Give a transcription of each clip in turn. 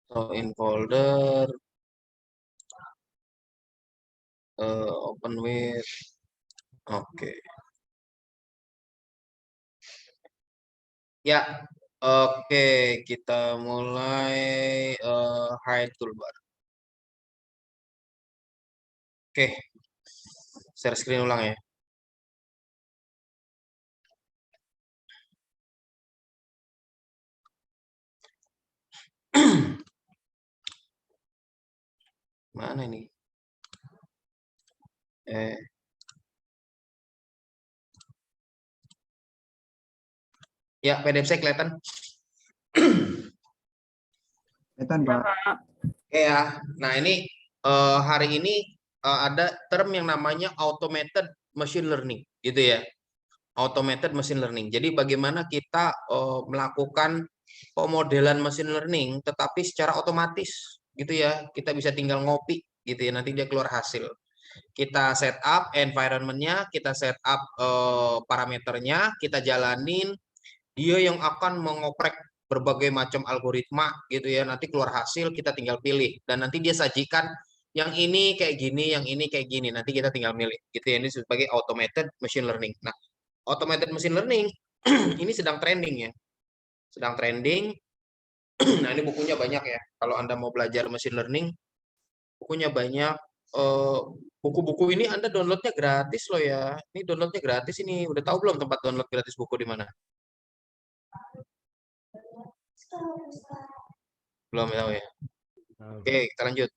atau in folder, open with, oke. Ya, oke, kita mulai hide toolbar. Oke, share screen ulang ya. Mana ini? Ya, PDF saya kelihatan. Kelihatan, Pak. Oke ya. Nah, ini hari ini ada term yang namanya automated machine learning, gitu ya. Automated machine learning. Jadi bagaimana kita melakukan pemodelan machine learning tetapi secara otomatis, gitu ya. Kita bisa tinggal ngopi, gitu ya. Nanti dia keluar hasil. Kita set up environment-nya, kita set up parameternya, kita jalanin, dia yang akan mengoprek berbagai macam algoritma gitu ya. Nanti keluar hasil kita tinggal pilih dan nanti dia sajikan yang ini kayak gini, yang ini kayak gini. Nanti kita tinggal milih gitu ya. Ini sebagai automated machine learning. Nah, automated machine learning ini sedang trending ya. Sedang trending. Nah, ini bukunya banyak ya. Kalau Anda mau belajar machine learning, bukunya banyak. Eh, Buku-buku ini Anda downloadnya gratis loh ya. Ini downloadnya gratis ini. Udah tahu belum tempat download gratis buku di mana? Belum tahu ya. Oke, kita lanjut.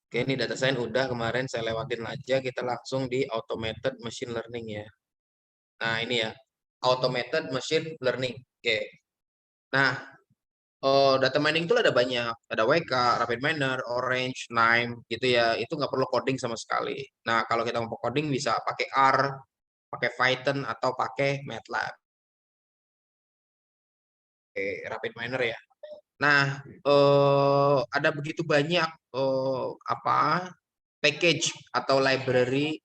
Oke, ini data science udah kemarin saya lewatin aja. Kita langsung di automated machine learning ya. Nah, ini ya. Automated machine learning. Oke. Nah, data mining itu ada banyak. Ada WK, RapidMiner, Orange, Nime gitu ya. Itu nggak perlu coding sama sekali. Nah, kalau kita mau coding bisa pakai R, pakai Python, atau pakai MATLAB. Oke, RapidMiner ya. Nah, ada begitu banyak apa package atau library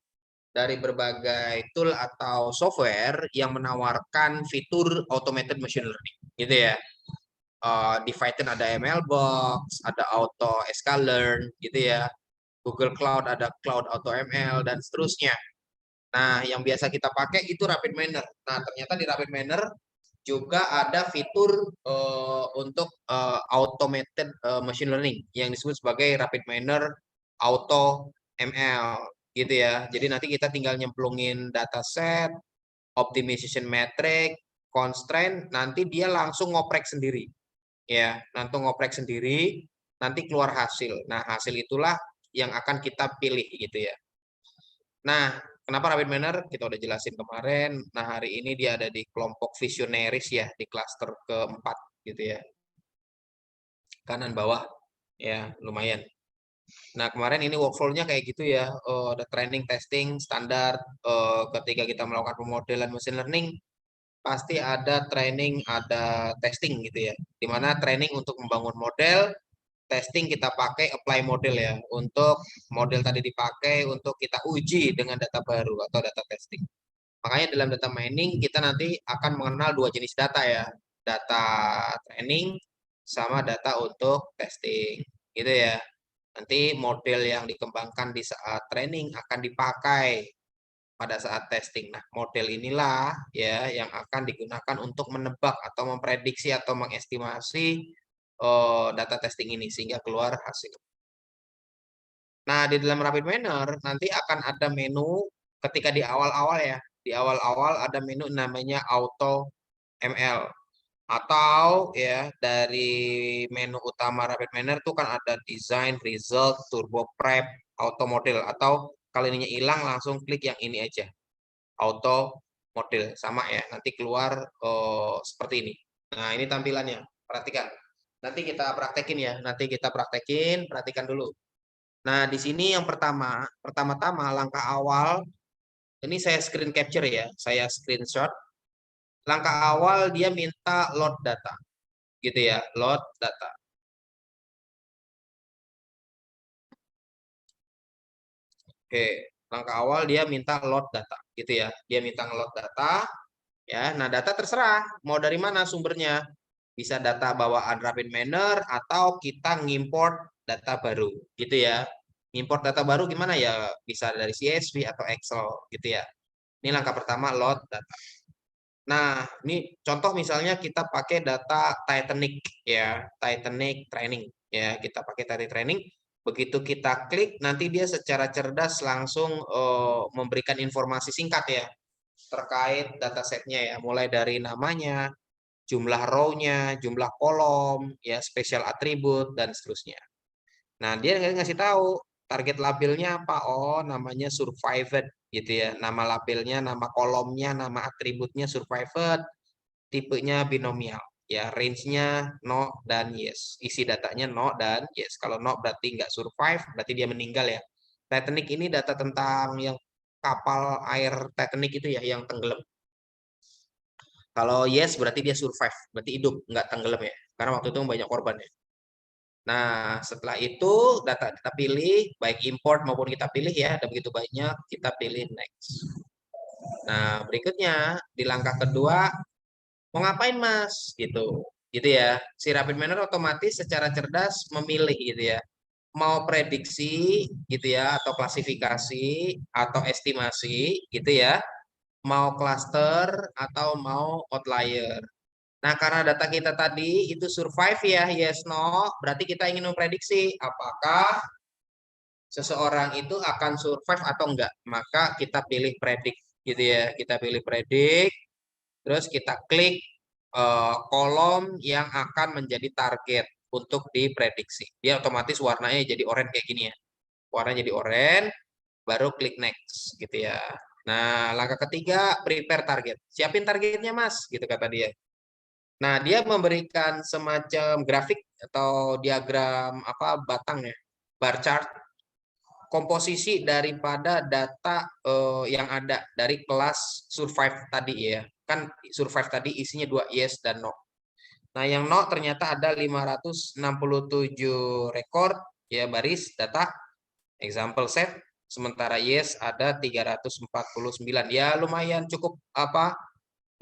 dari berbagai tool atau software yang menawarkan fitur automated machine learning, gitu ya. Di Python ada MLBox, ada Auto Sklearn, gitu ya. Google Cloud ada Cloud Auto ML dan seterusnya. Nah, yang biasa kita pakai itu RapidMiner. Nah, ternyata di RapidMiner juga ada fitur untuk automated machine learning yang disebut sebagai RapidMiner Auto ML gitu ya. Jadi nanti kita tinggal nyemplungin dataset, optimization metric, constraint, nanti dia langsung ngoprek sendiri. Ya, nanti ngoprek sendiri, nanti keluar hasil. Nah, hasil itulah yang akan kita pilih gitu ya. Nah, kenapa RapidMiner? Kita udah jelasin kemarin. Nah, hari ini dia ada di kelompok visionaris ya, di klaster keempat gitu ya. Kanan bawah, ya lumayan. Nah, kemarin ini workflow-nya kayak gitu ya. Ada training, testing, standar. Ketika kita melakukan pemodelan machine learning, pasti ada training, ada testing gitu ya. Dimana training untuk membangun model, testing kita pakai apply model ya. Untuk model tadi dipakai untuk kita uji dengan data baru atau data testing. Makanya dalam data mining kita nanti akan mengenal dua jenis data ya. Data training sama data untuk testing. Gitu ya. Nanti model yang dikembangkan di saat training akan dipakai pada saat testing. Nah, model inilah ya yang akan digunakan untuk menebak atau memprediksi atau mengestimasi data testing ini sehingga keluar hasil. Nah, di dalam RapidMiner nanti akan ada menu ketika di awal-awal ya. Di awal-awal ada menu namanya Auto ML. Atau ya dari menu utama RapidMiner itu kan ada Design, Result, Turbo Prep, Auto Model. Atau kalau ininya hilang langsung klik yang ini aja. Auto Model. Sama ya, nanti keluar seperti ini. Nah, ini tampilannya. Perhatikan. Nanti kita praktekin ya. Nanti kita praktekin, perhatikan dulu. Nah, di sini yang pertama-tama langkah awal, ini saya screen capture ya, saya screenshot. Langkah awal dia minta load data, gitu ya, load data. Oke, langkah awal dia minta load data, gitu ya. Dia minta load data, ya. Nah, data terserah mau dari mana sumbernya. Bisa data bawaan RapidMiner atau kita ngimport data baru gitu ya. Import data baru gimana ya? Bisa dari CSV atau Excel gitu ya. Ini langkah pertama, load data. Nah, ini contoh misalnya kita pakai data Titanic ya, Titanic training ya, kita pakai Titanic training. Begitu kita klik, nanti dia secara cerdas langsung memberikan informasi singkat ya terkait datasetnya ya, mulai dari namanya, jumlah row-nya, jumlah kolom, ya spesial atribut dan seterusnya. Nah, dia ngasih tahu target labelnya apa. Oh, namanya survived gitu ya. Nama labelnya, nama kolomnya, nama atributnya survived, tipenya binomial. Ya, range-nya no dan yes. Isi datanya no dan yes. Kalau no berarti nggak survive, berarti dia meninggal ya. Titanic ini data tentang yang kapal air Titanic itu ya, yang tenggelam. Kalau yes berarti dia survive, berarti hidup, nggak tenggelam ya. Karena waktu itu banyak korban ya. Nah, setelah itu data kita pilih, baik import maupun kita pilih ya, ada begitu banyak, kita pilih next. Nah, berikutnya di langkah kedua, mau ngapain Mas? Gitu. Gitu ya. Si RapidMiner otomatis secara cerdas memilih gitu ya. Mau prediksi gitu ya, atau klasifikasi, atau estimasi gitu ya. Mau cluster, atau mau outlier. Nah, karena data kita tadi itu survive ya, yes, no, berarti kita ingin memprediksi apakah seseorang itu akan survive atau enggak. Maka kita pilih predict gitu ya. Kita pilih predict, terus kita klik kolom yang akan menjadi target untuk diprediksi. Dia otomatis warnanya jadi oranye kayak gini ya. Warnanya jadi oranye, baru klik next gitu ya. Nah, langkah ketiga prepare target. Siapin targetnya, Mas, gitu kata dia. Nah, dia memberikan semacam grafik atau diagram apa batang ya, bar chart komposisi daripada data yang ada dari kelas survive tadi ya. Kan survive tadi isinya 2 yes dan no. Nah, yang no ternyata ada 567 record ya baris data example set, sementara yes ada 349. Ya lumayan cukup apa?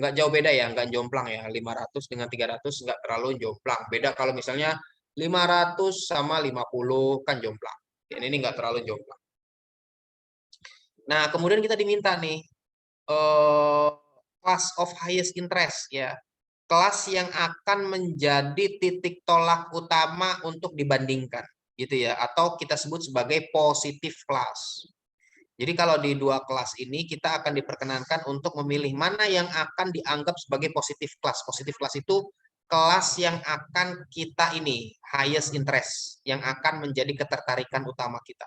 Nggak jauh beda ya, nggak jomplang ya. 500 dengan 300 nggak terlalu jomplang. Beda kalau misalnya 500 sama 50 kan jomplang. Ini nggak terlalu jomplang. Nah, kemudian kita diminta nih class of highest interest ya. Kelas yang akan menjadi titik tolak utama untuk dibandingkan gitu ya, atau kita sebut sebagai positive class. Jadi kalau di dua kelas ini kita akan diperkenankan untuk memilih mana yang akan dianggap sebagai positive class. Positive class itu kelas yang akan kita ini highest interest, yang akan menjadi ketertarikan utama kita.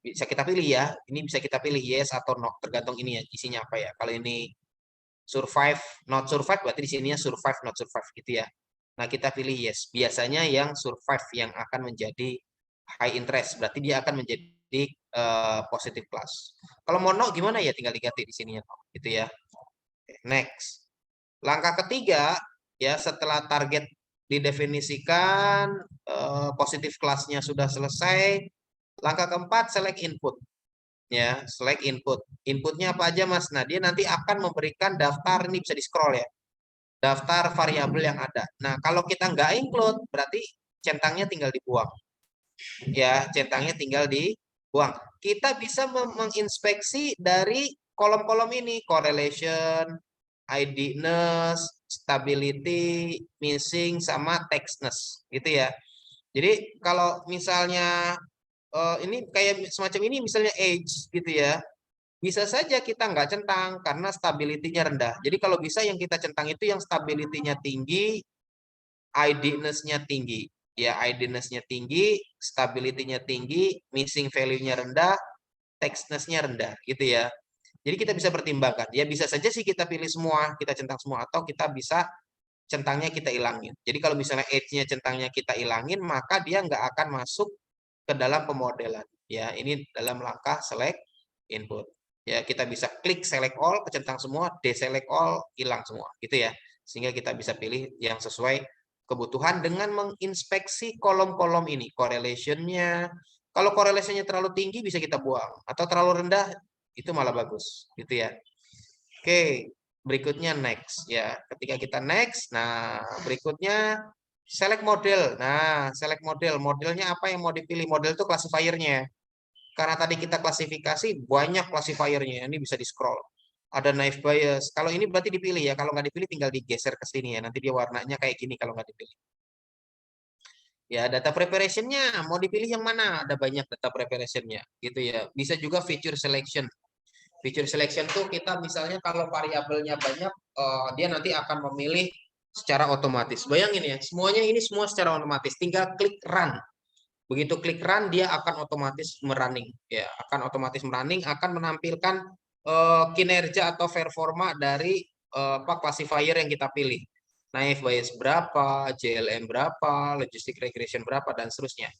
Bisa kita pilih ya, ini bisa kita pilih yes atau no, tergantung ini ya isinya apa ya. Kalau ini survive, not survive berarti di sininya survive, not survive gitu ya. Nah kita pilih yes. Biasanya yang survive yang akan menjadi high interest, berarti dia akan menjadi positive class. Kalau mau no gimana ya, tinggal diganti di sininya no, gitu ya. Next. Langkah ketiga ya setelah target didefinisikan, positive class-nya sudah selesai. Langkah keempat select input. Ya, select input. Inputnya apa aja, Mas? Nah, dia nanti akan memberikan daftar, ini bisa di-scroll ya. Daftar variabel yang ada. Nah, kalau kita nggak include, berarti centangnya tinggal dibuang. Ya, centangnya tinggal dibuang. Kita bisa menginspeksi dari kolom-kolom ini, correlation, ID-ness, stability, missing, sama textness, gitu ya. Jadi kalau misalnya ini kayak semacam ini misalnya age gitu ya, bisa saja kita nggak centang karena stability-nya rendah. Jadi kalau bisa yang kita centang itu yang stability-nya tinggi, ID-ness-nya tinggi. Ya, ID-ness-nya tinggi, stability-nya tinggi, missing value-nya rendah, textness-nya rendah gitu ya. Jadi kita bisa pertimbangkan. Ya bisa saja sih kita pilih semua, kita centang semua, atau kita bisa centangnya kita ilangin. Jadi kalau misalnya age-nya centangnya kita ilangin, maka dia nggak akan masuk ke dalam pemodelan. Ya, ini dalam langkah select input. Ya, kita bisa klik select all, kecentang semua, deselect all, hilang semua, gitu ya. Sehingga kita bisa pilih yang sesuai kebutuhan dengan menginspeksi kolom-kolom ini, correlation-nya. Kalau correlation-nya terlalu tinggi bisa kita buang, atau terlalu rendah itu malah bagus, gitu ya. Oke. berikutnya next ya. Ketika kita next, nah berikutnya select model. Nah, select model. Modelnya apa yang mau dipilih? Model itu classifiernya. Karena tadi kita klasifikasi banyak classifiernya. Ini bisa di-scroll. Ada naive bias. Kalau ini berarti dipilih ya. Kalau nggak dipilih tinggal digeser ke sini ya. Nanti dia warnanya kayak gini kalau nggak dipilih. Ya, data preparation-nya mau dipilih yang mana? Ada banyak data preparation-nya gitu ya. Bisa juga feature selection. Feature selection tuh kita misalnya kalau variabelnya banyak, dia nanti akan memilih secara otomatis. Bayangin ya, semuanya ini semua secara otomatis. Tinggal klik run. Begitu klik run, dia akan otomatis merunning. Ya, akan otomatis merunning, akan menampilkan kinerja atau performa dari apa classifier yang kita pilih. Naive Bayes berapa, JLM berapa, Logistic Regression berapa, dan seterusnya.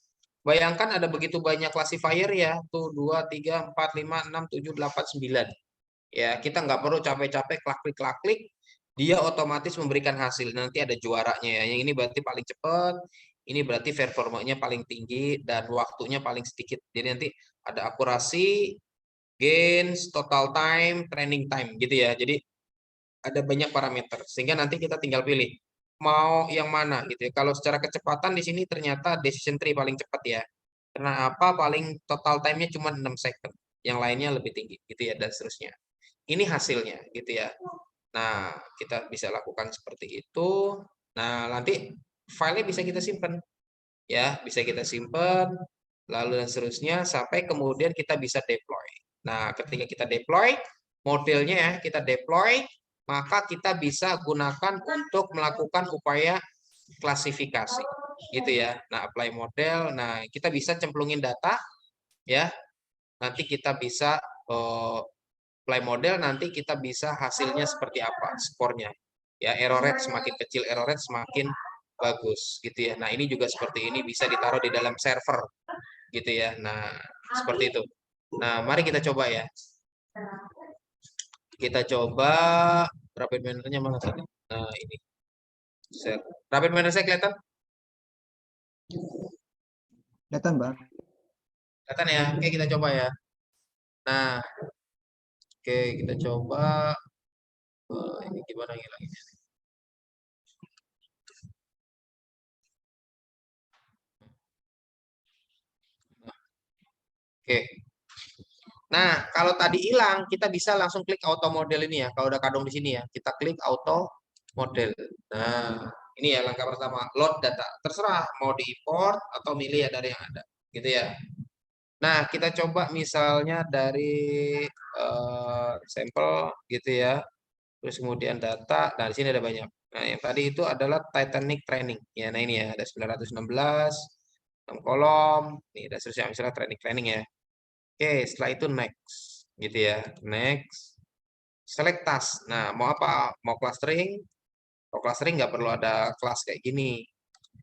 Bayangkan ada begitu banyak classifier ya, tuh 2, 3, 4, 5, 6, 7, 8, 9. Ya, kita nggak perlu capek-capek klik-klik, dia otomatis memberikan hasil. Nanti ada juaranya ya. Yang ini berarti paling cepat, ini berarti performanya paling tinggi, dan waktunya paling sedikit. Jadi nanti ada akurasi, gains, total time, training time gitu ya. Jadi ada banyak parameter sehingga nanti kita tinggal pilih mau yang mana gitu ya. Kalau secara kecepatan di sini ternyata decision tree paling cepat ya. Karena apa? Paling total time-nya cuma 6 second. Yang lainnya lebih tinggi gitu ya dan seterusnya. Ini hasilnya gitu ya. Nah, kita bisa lakukan seperti itu. Nah, nanti filenya bisa kita simpan ya, bisa kita simpan lalu dan seterusnya sampai kemudian kita bisa deploy. Nah, ketika kita deploy modelnya ya, kita deploy, maka kita bisa gunakan untuk melakukan upaya klasifikasi gitu ya. Nah, apply model. Nah, kita bisa cemplungin data ya. Nanti kita bisa apply model, nanti kita bisa hasilnya seperti apa skornya. Ya, error rate semakin kecil, error rate semakin bagus gitu ya. Nah, ini juga seperti ini bisa ditaruh di dalam server gitu ya. Nah, seperti itu. Nah, mari kita coba ya. Kita coba rapid manner-nya mana tadi? Nah, ini. Rapid manner saya kelihatan? Kelihatan, Bang. Kelihatan ya. Oke, kita coba ya. Nah, oke, kita coba. Ini gimana lagi? Oke. Nah, kalau tadi hilang, kita bisa langsung klik auto model ini ya. Kalau udah kadung di sini ya, kita klik auto model. Nah, ini ya langkah pertama, load data. Terserah mau diimport atau milih ya dari yang ada, gitu ya. Nah, kita coba misalnya dari sampel gitu ya. Terus kemudian data. Nah, di sini ada banyak. Nah, yang tadi itu adalah Titanic training. Ya, nah ini ya, ada 916, 6 kolom. Nih, ada seterusnya misalnya training ya. Oke, setelah itu next. Gitu ya. Next. Select task. Nah, mau apa? Mau clustering? Kalau clustering nggak perlu ada kelas kayak gini.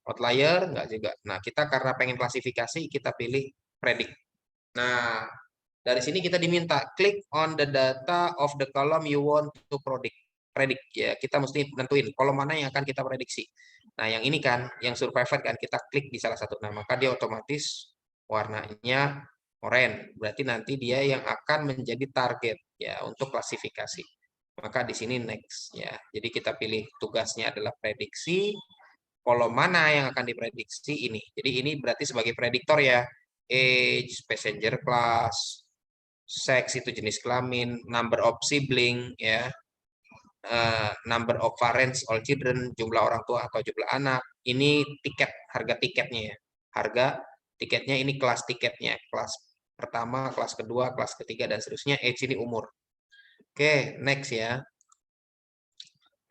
Outlier nggak juga. Nah, kita karena pengen klasifikasi, kita pilih predict. Nah, dari sini kita diminta click on the data of the column you want to predict ya. Kita mesti nentuin kolom mana yang akan kita prediksi. Nah, yang ini kan, yang survivor kan kita klik di salah satu. Nah, maka dia otomatis warnanya oranye. Berarti nanti dia yang akan menjadi target ya untuk klasifikasi. Maka di sini next ya. Jadi kita pilih tugasnya adalah prediksi. Kolom mana yang akan diprediksi ini. Jadi ini berarti sebagai prediktor ya. Age, passenger class, sex itu jenis kelamin, number of sibling ya, number of parents all children, jumlah orang tua atau jumlah anak. Ini tiket, harga tiketnya ya. Harga tiketnya ini kelas tiketnya, kelas pertama, kelas kedua, kelas ketiga dan seterusnya. Age ini umur. Oke, next ya.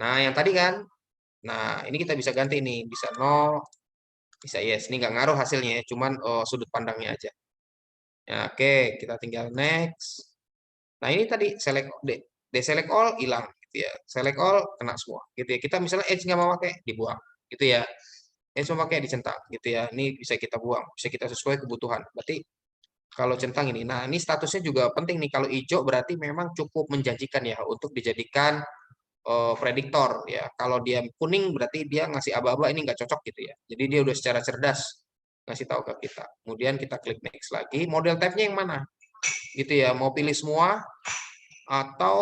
Nah, yang tadi kan. Nah, ini kita bisa ganti nih, bisa no, bisa yes. Ini nggak ngaruh hasilnya ya, cuman sudut pandangnya aja. Ya, oke, kita tinggal next. Nah, ini tadi select deselect all hilang gitu ya. Select all kena semua gitu ya. Kita misalnya edge nggak mau pakai, dibuang gitu ya. Edge mau pakai dicentak gitu ya. Ini bisa kita buang, bisa kita sesuai kebutuhan. Berarti kalau centang ini. Nah, ini statusnya juga penting nih. Kalau hijau berarti memang cukup menjanjikan ya untuk dijadikan prediktor ya. Kalau dia kuning berarti dia ngasih aba-aba ini nggak cocok gitu ya. Jadi dia udah secara cerdas ngasih tahu ke kita. Kemudian kita klik next lagi. Model type-nya yang mana? Gitu ya. Mau pilih semua atau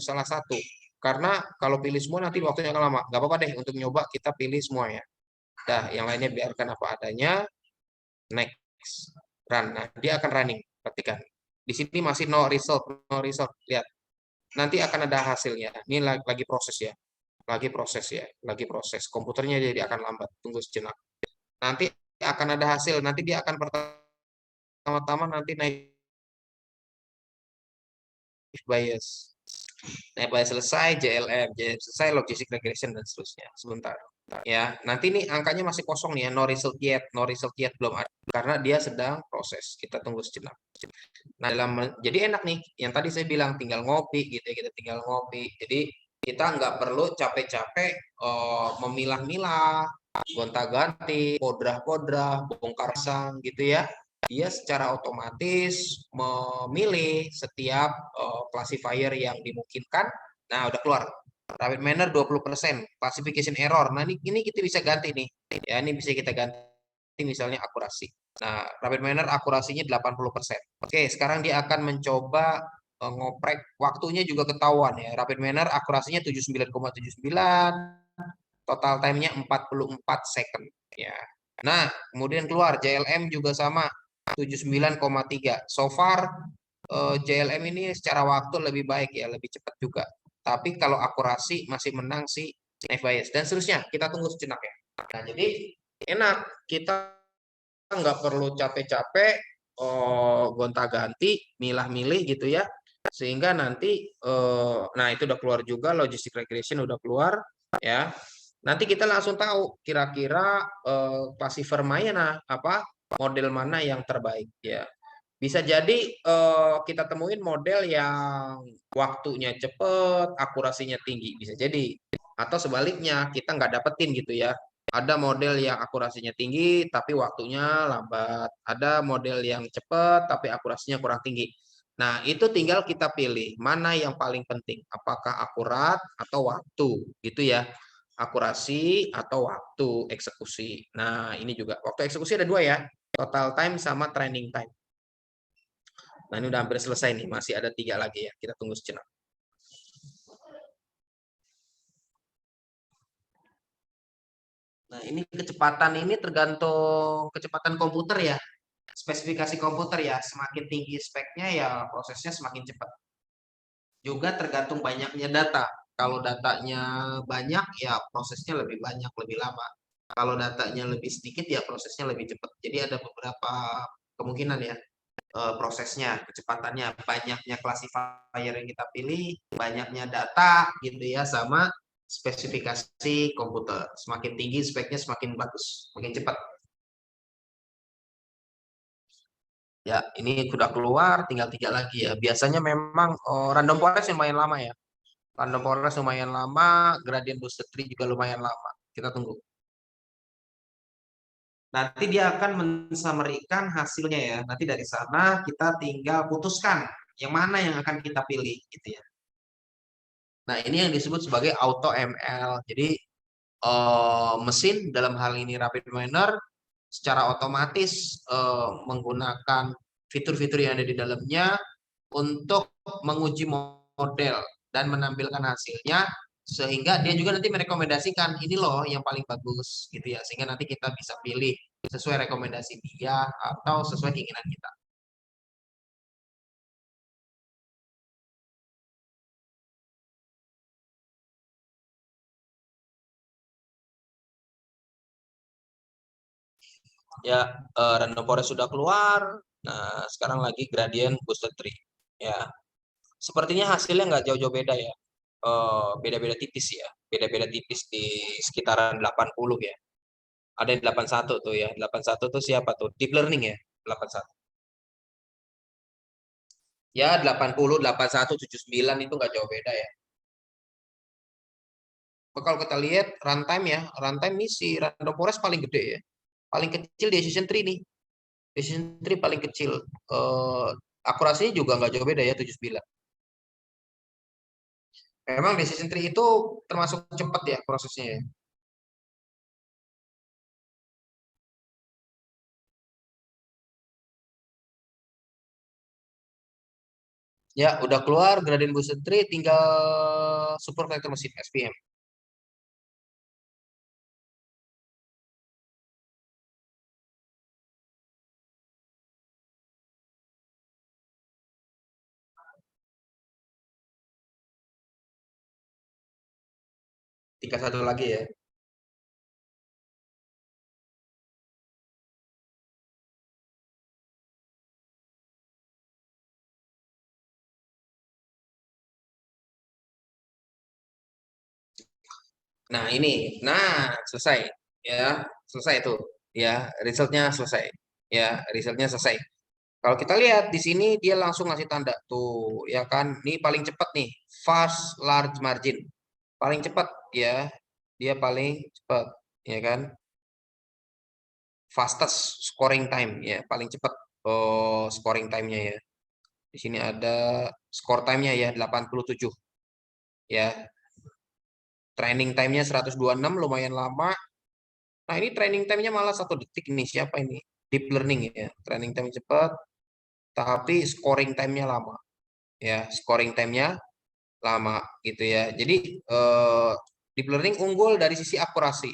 salah satu. karena kalau pilih semua nanti waktunya akan lama. Nggak apa-apa deh untuk nyoba kita pilih semua ya. Dah, yang lainnya biarkan apa adanya. Next, run. Nah, dia akan running. Perhatikan. Di sini masih no result, no result. Lihat, nanti akan ada hasilnya. Ini lagi proses ya, lagi proses ya, lagi proses. Komputernya jadi akan lambat. Tunggu sejenak. Nanti akan ada hasil. Nanti dia akan pertama-tama nanti naik bias. Naik bias selesai, JLM selesai, logistic regression dan seterusnya. Sebentar. Ya, nanti nih angkanya masih kosong nih ya, no result yet belum ada karena dia sedang proses. Kita tunggu sejenak. Nah, jadi enak nih. Yang tadi saya bilang tinggal ngopi gitu ya, kita tinggal ngopi. Jadi kita nggak perlu capek-capek memilah-milah, gonta-ganti, kodrah-kodrah, bongkar pasang gitu ya. Dia secara otomatis memilih setiap classifier yang dimungkinkan. Nah, udah keluar. Rapid manner 20%, classification error. Nah, ini kita bisa ganti nih. Ya, ini bisa kita ganti misalnya akurasi. Nah, rapid manner akurasinya 80%. Oke, sekarang dia akan mencoba ngoprek waktunya juga ketahuan ya. Rapid manner akurasinya 79,79, total time-nya 44 second ya. Nah, kemudian keluar JLM juga sama 79,3. So far JLM ini secara waktu lebih baik ya, lebih cepat juga. Tapi kalau akurasi masih menang si Bias dan seterusnya. Kita tunggu sejenak ya. Nah, jadi enak kita nggak perlu capek-capek gonta-ganti, milah-milih gitu ya. Sehingga nanti nah itu udah keluar juga logistic regression udah keluar ya. Nanti kita langsung tahu kira-kira classifier mana apa model mana yang terbaik ya. Bisa jadi kita temuin model yang waktunya cepet, akurasinya tinggi, bisa jadi. Atau sebaliknya, kita nggak dapetin gitu ya. Ada model yang akurasinya tinggi, tapi waktunya lambat. Ada model yang cepet, tapi akurasinya kurang tinggi. Nah, itu tinggal kita pilih mana yang paling penting. Apakah akurat atau waktu, gitu ya. Akurasi atau waktu eksekusi. Nah, ini juga. Waktu eksekusi ada dua ya. Total time sama training time. Nah, ini udah hampir selesai nih. Masih ada 3 lagi ya. Kita tunggu sejenak. Nah, ini kecepatan ini tergantung kecepatan komputer ya. Spesifikasi komputer ya. Semakin tinggi speknya ya prosesnya semakin cepat. Juga tergantung banyaknya data. Kalau datanya banyak ya prosesnya lebih banyak, lebih lama. Kalau datanya lebih sedikit ya prosesnya lebih cepat. Jadi ada beberapa kemungkinan ya. Prosesnya, kecepatannya, banyaknya classifier yang kita pilih, banyaknya data gitu ya, sama spesifikasi komputer. Semakin tinggi speknya semakin bagus, semakin cepat. Ya, ini sudah keluar, tinggal 3 lagi ya. Biasanya memang random forest lumayan lama ya. Random forest lumayan lama, gradient boosted tree juga lumayan lama. Kita tunggu. Nanti dia akan mensamerikan hasilnya ya. Nanti dari sana kita tinggal putuskan yang mana yang akan kita pilih gitu ya. Nah, ini yang disebut sebagai auto ML. Jadi mesin dalam hal ini Rapid Miner secara otomatis menggunakan fitur-fitur yang ada di dalamnya untuk menguji model dan menampilkan hasilnya sehingga dia juga nanti merekomendasikan ini loh yang paling bagus gitu ya sehingga nanti kita bisa pilih sesuai rekomendasi dia atau sesuai keinginan kita. Ya, random forest sudah keluar. Nah, sekarang lagi gradient boosted tree. Ya, sepertinya hasilnya nggak jauh-jauh beda ya. Beda-beda tipis ya. Beda-beda tipis di sekitaran 80 ya. Ada yang 81 tuh ya. 81 tuh siapa tuh? Deep learning ya. 81. Ya, 80, 81, 79 itu nggak jauh beda ya. Kalau kita lihat runtime ya, runtime ini si random forest paling gede ya. Paling kecil decision tree nih. Decision tree paling kecil. Akurasinya juga nggak jauh beda ya, 79. Memang decision tree itu termasuk cepat ya prosesnya ya. Ya, udah keluar gradient boosted tree, tinggal support vector mesin SVM. Tiga satu lagi ya. Nah ini, nah selesai ya, selesai itu ya, resultnya selesai ya, resultnya selesai. Kalau kita lihat di sini dia langsung ngasih tanda tuh ya kan, ini paling cepat nih, fast large margin, paling cepat ya, dia paling cepat ya kan, fastest scoring time ya, paling cepat scoring time-nya ya. Di sini ada score time-nya ya 87 ya. Training time-nya 126 lumayan lama. Nah, ini training time-nya malah 1 detik nih. Siapa ini? Deep learning ya. Training time cepat, tapi scoring time-nya lama. Ya, scoring time-nya lama gitu ya. Jadi deep learning unggul dari sisi akurasi.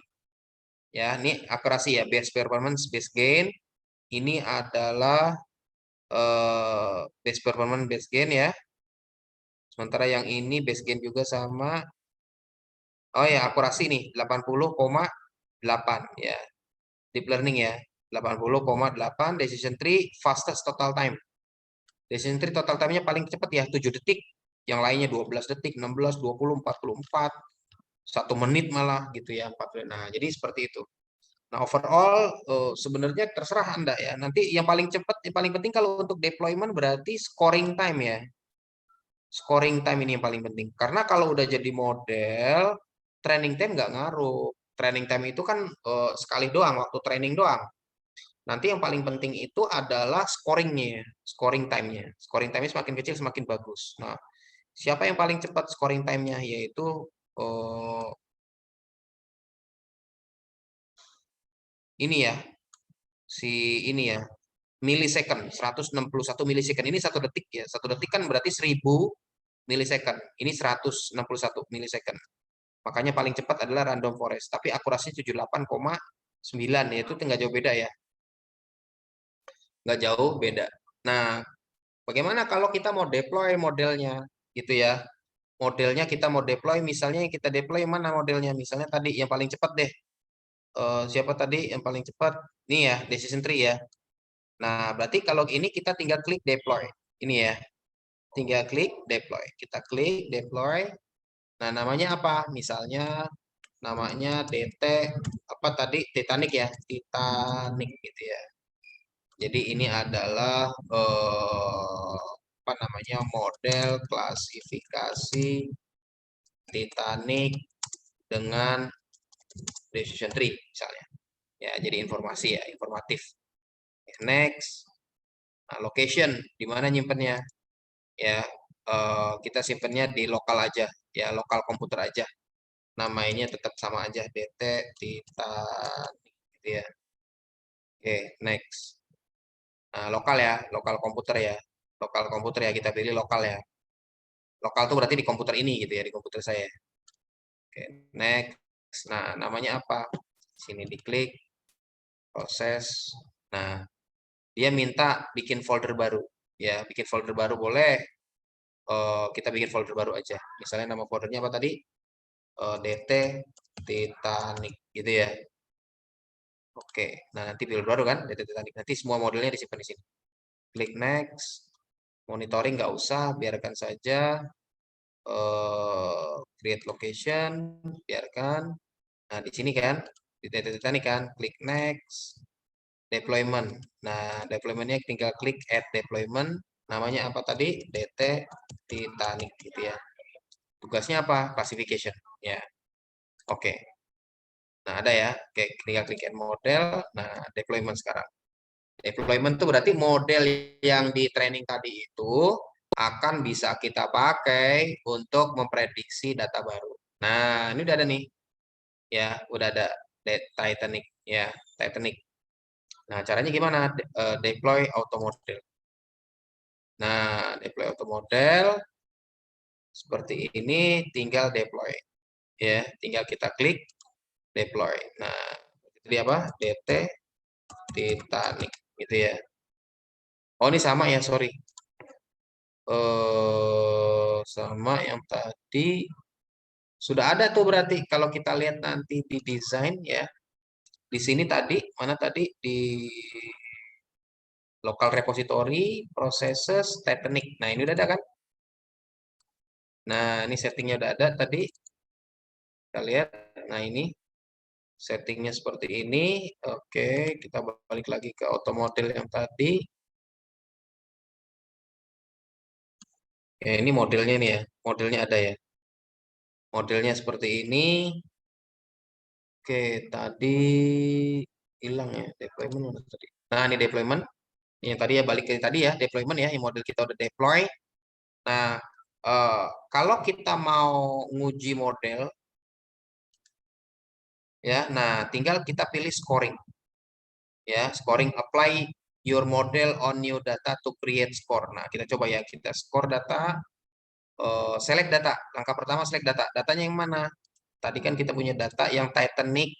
Ya, ini akurasi ya, base performance, base gain. Ini adalah base performance, base gain ya. Sementara yang ini base gain juga sama. Oh ya, akurasi nih 80,8 ya. Deep learning ya. 80,8 decision tree fastest total time. Decision tree total time-nya paling cepat ya 7 detik. Yang lainnya 12 detik, 16, 20, 44, 1 menit malah gitu ya. 4. Nah, jadi seperti itu. Nah, overall sebenarnya terserah Anda ya. Nanti yang paling cepat, yang paling penting kalau untuk deployment berarti scoring time ya. Scoring time ini yang paling penting. Karena kalau udah jadi model, training time nggak ngaruh. Training time itu kan sekali doang, waktu training doang. Nanti yang paling penting itu adalah scoringnya, scoring time-nya. Scoring time-nya semakin kecil semakin bagus. Nah, siapa yang paling cepat scoring time-nya? Yaitu ini ya, si ini ya, milisecond, 161 milisecond. Ini 1 detik ya. 1 detik kan berarti 1000 milisecond. Ini 161 milisecond. Makanya paling cepat adalah random forest. Tapi akurasinya 78,9 ya. Itu nggak jauh beda ya. Nggak jauh beda. Nah, bagaimana kalau kita mau deploy modelnya gitu ya? Modelnya kita mau deploy, misalnya yang kita deploy mana modelnya? Misalnya tadi yang paling cepat deh. Siapa tadi yang paling cepat? Ini ya, decision tree ya. Nah, berarti kalau ini kita tinggal klik deploy. Ini ya, tinggal klik deploy. Kita klik deploy. Nah, namanya apa? Misalnya namanya DT apa tadi? Titanic ya, Titanic gitu ya. Jadi ini adalah apa namanya? Model klasifikasi Titanic dengan decision tree misalnya. Ya, jadi informasi ya, informatif. Next. Nah, location di mana nyimpennya? Ya, kita simpennya di lokal aja, ya, lokal komputer aja. Namanya tetap sama aja, DT Titanic gitu ya. Oke, next. Nah, lokal ya, lokal komputer ya. Lokal komputer ya, kita pilih lokal ya. Lokal tuh berarti di komputer ini gitu ya, di komputer saya. Oke, next. Nah, namanya apa? Sini diklik, proses. Nah, dia minta bikin folder baru. Ya, bikin folder baru boleh. Kita bikin folder baru aja. Misalnya nama foldernya apa tadi? DT Titanic gitu ya. Oke, nah nanti build baru kan DT Titanic. Nanti semua modelnya disimpan di sini. Klik next. Monitoring nggak usah, biarkan saja. Create location, biarkan. Nah di sini kan, di DT Titanic kan, klik next. Deployment. Nah deploymentnya tinggal klik add deployment. Namanya apa tadi? DT Titanic gitu ya. Tugasnya apa? Classification. Ya, oke. Nah, ada ya. Oke, tinggal klik add model. Nah, deployment sekarang. Deployment itu berarti model yang di training tadi itu akan bisa kita pakai untuk memprediksi data baru. Nah, ini udah ada nih. Ya, udah ada Titanic ya, Titanic. Nah, caranya gimana? Deploy auto model. Nah, deploy auto model. seperti ini, tinggal deploy. Ya, tinggal kita klik deploy. Nah, itu dia apa? DT Titanic gitu ya. Oh, ini sama ya, sorry. Sama yang tadi sudah ada tuh berarti kalau kita lihat nanti di desain ya. Di sini tadi, mana tadi di local repository, processes, Titanic. Nah, ini udah ada kan? Nah, ini settingnya udah ada tadi. Kita lihat. Nah, ini settingnya seperti ini. Oke, kita balik lagi ke auto model yang tadi. Ya, ini modelnya nih ya. Modelnya ada ya. Modelnya seperti ini. Oke, tadi hilang ya. Deployment mana tadi? Nah, ini deployment. Yang tadi ya balik ke tadi ya. Deployment ya. Yang model kita udah deploy. Nah, kalau kita mau nguji model, ya, nah tinggal kita pilih scoring. Ya, scoring apply your model on new data to create score. Nah, kita coba ya. Kita score data. Select data. Langkah pertama select data. Datanya yang mana? Tadi kan kita punya data yang Titanic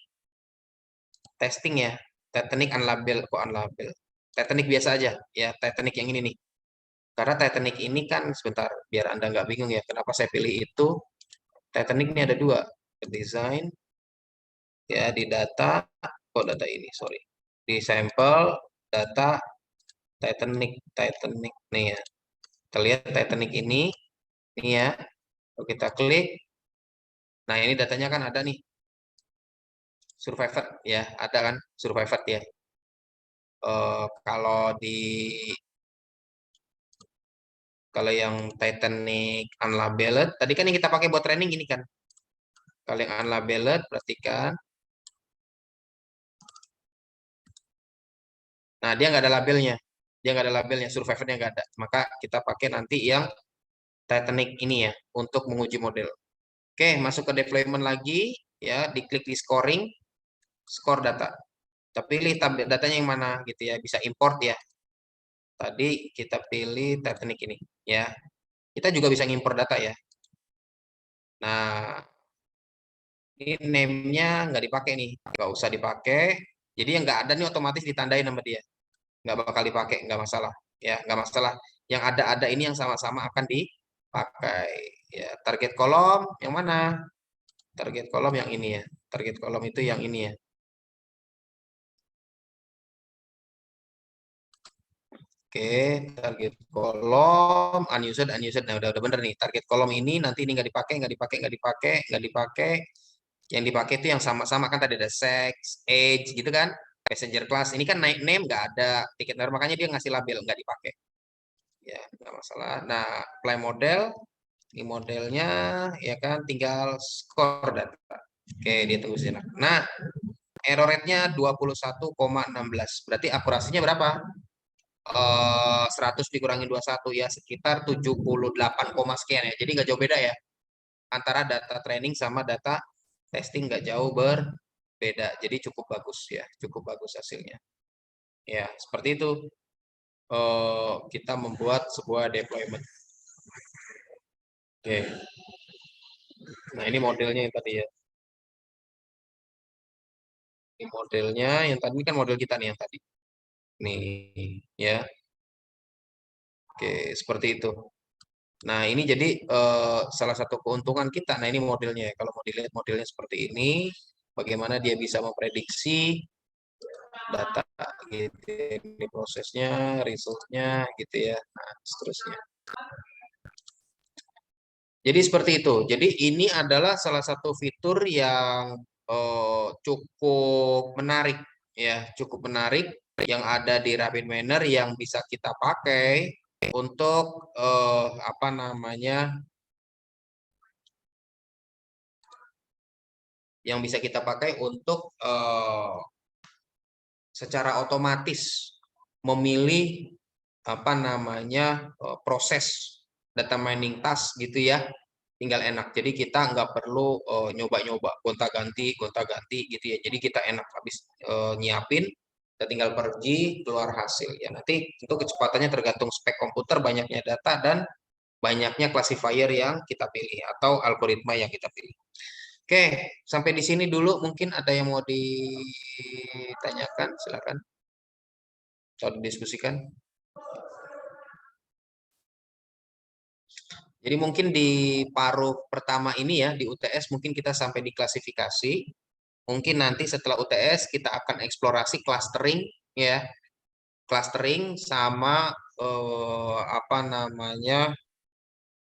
testing ya. Titanic unlabel, kok unlabel. Titanic biasa aja ya. Titanic yang ini nih. Karena Titanic ini kan sebentar biar Anda nggak bingung ya. Kenapa saya pilih itu? Titanic ini ada dua. Desain ya di data. Kok data ini? Sorry. Di sampel data Titanic nih ya. Kita lihat Titanic ini ya. Kalau kita klik, nah ini datanya kan ada nih. Survivor ya, ada kan Survivor ya. Kalau kalau yang Titanic unlabeled, tadi kan yang kita pakai buat training ini kan. Kalau yang unlabeled, perhatikan. Nah, dia nggak ada labelnya. Dia nggak ada labelnya, Survivornya nggak ada. Maka kita pakai nanti yang Titanic ini ya, untuk menguji model. Oke, masuk ke deployment lagi, ya, diklik di scoring, score data. Kita pilih datanya yang mana gitu ya, bisa import ya. Tadi kita pilih Titanic ini, ya. Kita juga bisa import data ya. Nah, ini name-nya nggak dipakai nih, nggak usah dipakai. Jadi yang nggak ada nih otomatis ditandain sama dia, nggak bakal dipakai, nggak masalah, ya nggak masalah. Yang ada ini yang sama-sama akan dipakai. Ya, target kolom yang mana? Target kolom yang ini ya. Target kolom itu yang ini ya. Oke, target kolom unused, unused. Nah, udah bener nih. Target kolom ini nanti ini nggak dipakai, nggak dipakai, nggak dipakai, nggak dipakai. Yang dipakai itu yang sama-sama kan tadi ada sex, age gitu kan, passenger class. Ini kan naik name nggak ada tiket number, makanya dia ngasih label nggak dipakai. Ya nggak masalah. Nah, apply model, ini modelnya ya kan, tinggal score data. Oke, dia tunggu sini. Nah, error rate-nya 21,16. Berarti akurasinya berapa? 100 dikurangi 21 ya, sekitar 78, sekian ya. Jadi nggak jauh beda ya. Antara data training sama data testing nggak jauh berbeda. Jadi cukup bagus ya, cukup bagus hasilnya. Ya, seperti itu. Kita membuat sebuah deployment. Oke. Nah, ini modelnya yang tadi ya. Ini modelnya yang tadi kan model kita nih yang tadi. Nih, ya. Oke, seperti itu. Nah, ini jadi salah satu keuntungan kita. Nah, ini modelnya. Kalau mau dilihat modelnya seperti ini, bagaimana dia bisa memprediksi data gitu, ini prosesnya, resultnya gitu ya. Nah, seterusnya. Jadi seperti itu. Jadi ini adalah salah satu fitur yang cukup menarik ya, cukup menarik yang ada di RapidMiner yang bisa kita pakai untuk apa namanya? Yang bisa kita pakai untuk secara otomatis memilih apa namanya proses data mining task gitu ya, tinggal enak. Jadi kita nggak perlu nyoba-nyoba gonta-ganti gitu ya. Jadi kita enak habis nyiapin, kita tinggal pergi keluar hasil ya. Nanti tentu kecepatannya tergantung spek komputer, banyaknya data dan banyaknya classifier yang kita pilih atau algoritma yang kita pilih. Oke, sampai di sini dulu. Mungkin ada yang mau ditanyakan, silakan. Atau didiskusikan. Jadi mungkin di paruh pertama ini ya, di UTS mungkin kita sampai di klasifikasi. Mungkin nanti setelah UTS kita akan eksplorasi clustering ya. Clustering sama apa namanya?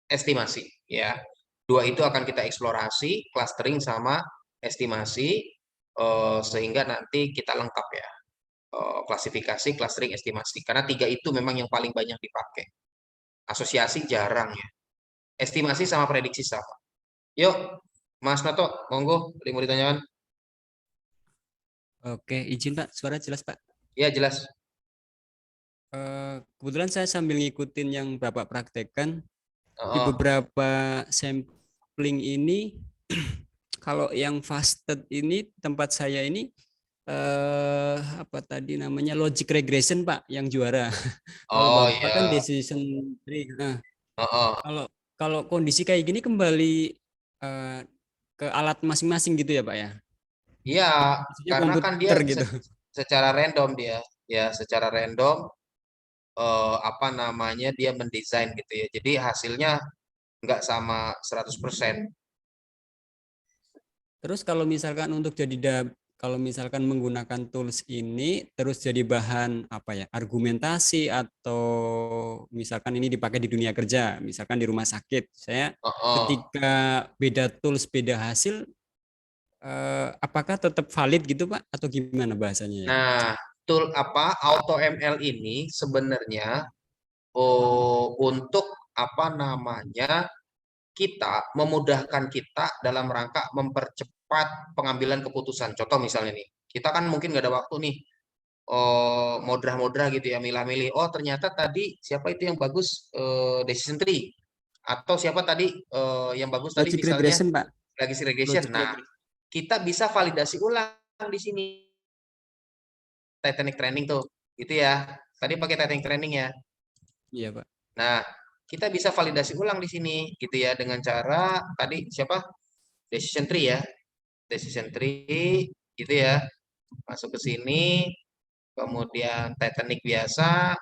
Estimasi ya. Dua itu akan kita eksplorasi, clustering sama estimasi sehingga nanti kita lengkap ya. Klasifikasi, clustering, estimasi. Karena tiga itu memang yang paling banyak dipakai. Asosiasi jarang ya. Estimasi sama prediksi sama. Yuk, Mas Nato, monggo, ada yang mau ditanyakan? Oke, izin Pak, suara jelas Pak. Ya, jelas. Kebetulan saya sambil ngikutin yang Bapak praktekkan di Oh, beberapa sampling ini, kalau yang fasted ini tempat saya ini apa tadi namanya logic regression Pak yang juara. Kalau oh Bapak kan ya. decision tree. Nah, Oh, oh. kalau kalau kondisi kayak gini kembali eh, ke alat masing-masing gitu ya Pak ya. Iya, Maksudnya karena kan dia komputer gitu. secara random dia, ya secara random apa namanya dia mendesain gitu ya. Jadi hasilnya nggak sama 100%. Terus kalau misalkan untuk kalau misalkan menggunakan tools ini terus jadi bahan apa ya argumentasi atau misalkan ini dipakai di dunia kerja, misalkan di rumah sakit, saya Oh, oh. ketika beda tools beda hasil, apakah tetap valid gitu Pak atau gimana bahasanya ya? Nah, tool apa AutoML ini sebenarnya untuk apa namanya kita memudahkan kita dalam rangka mempercepat pengambilan keputusan. Contoh misalnya nih, kita kan mungkin nggak ada waktu nih, modrah-modrah gitu ya, milah-milih. Oh ternyata tadi siapa itu yang bagus decision tree, atau siapa tadi yang bagus tadi Logic misalnya regression Pak, legacy regression. logic Nah, regression. kita bisa validasi ulang di sini Titanic training tuh, gitu ya. Tadi pakai Titanic training ya. Iya Pak. Nah, kita bisa validasi ulang di sini gitu ya dengan cara tadi siapa? Decision tree ya. Decision tree gitu ya. Masuk ke sini, kemudian Titanic biasa,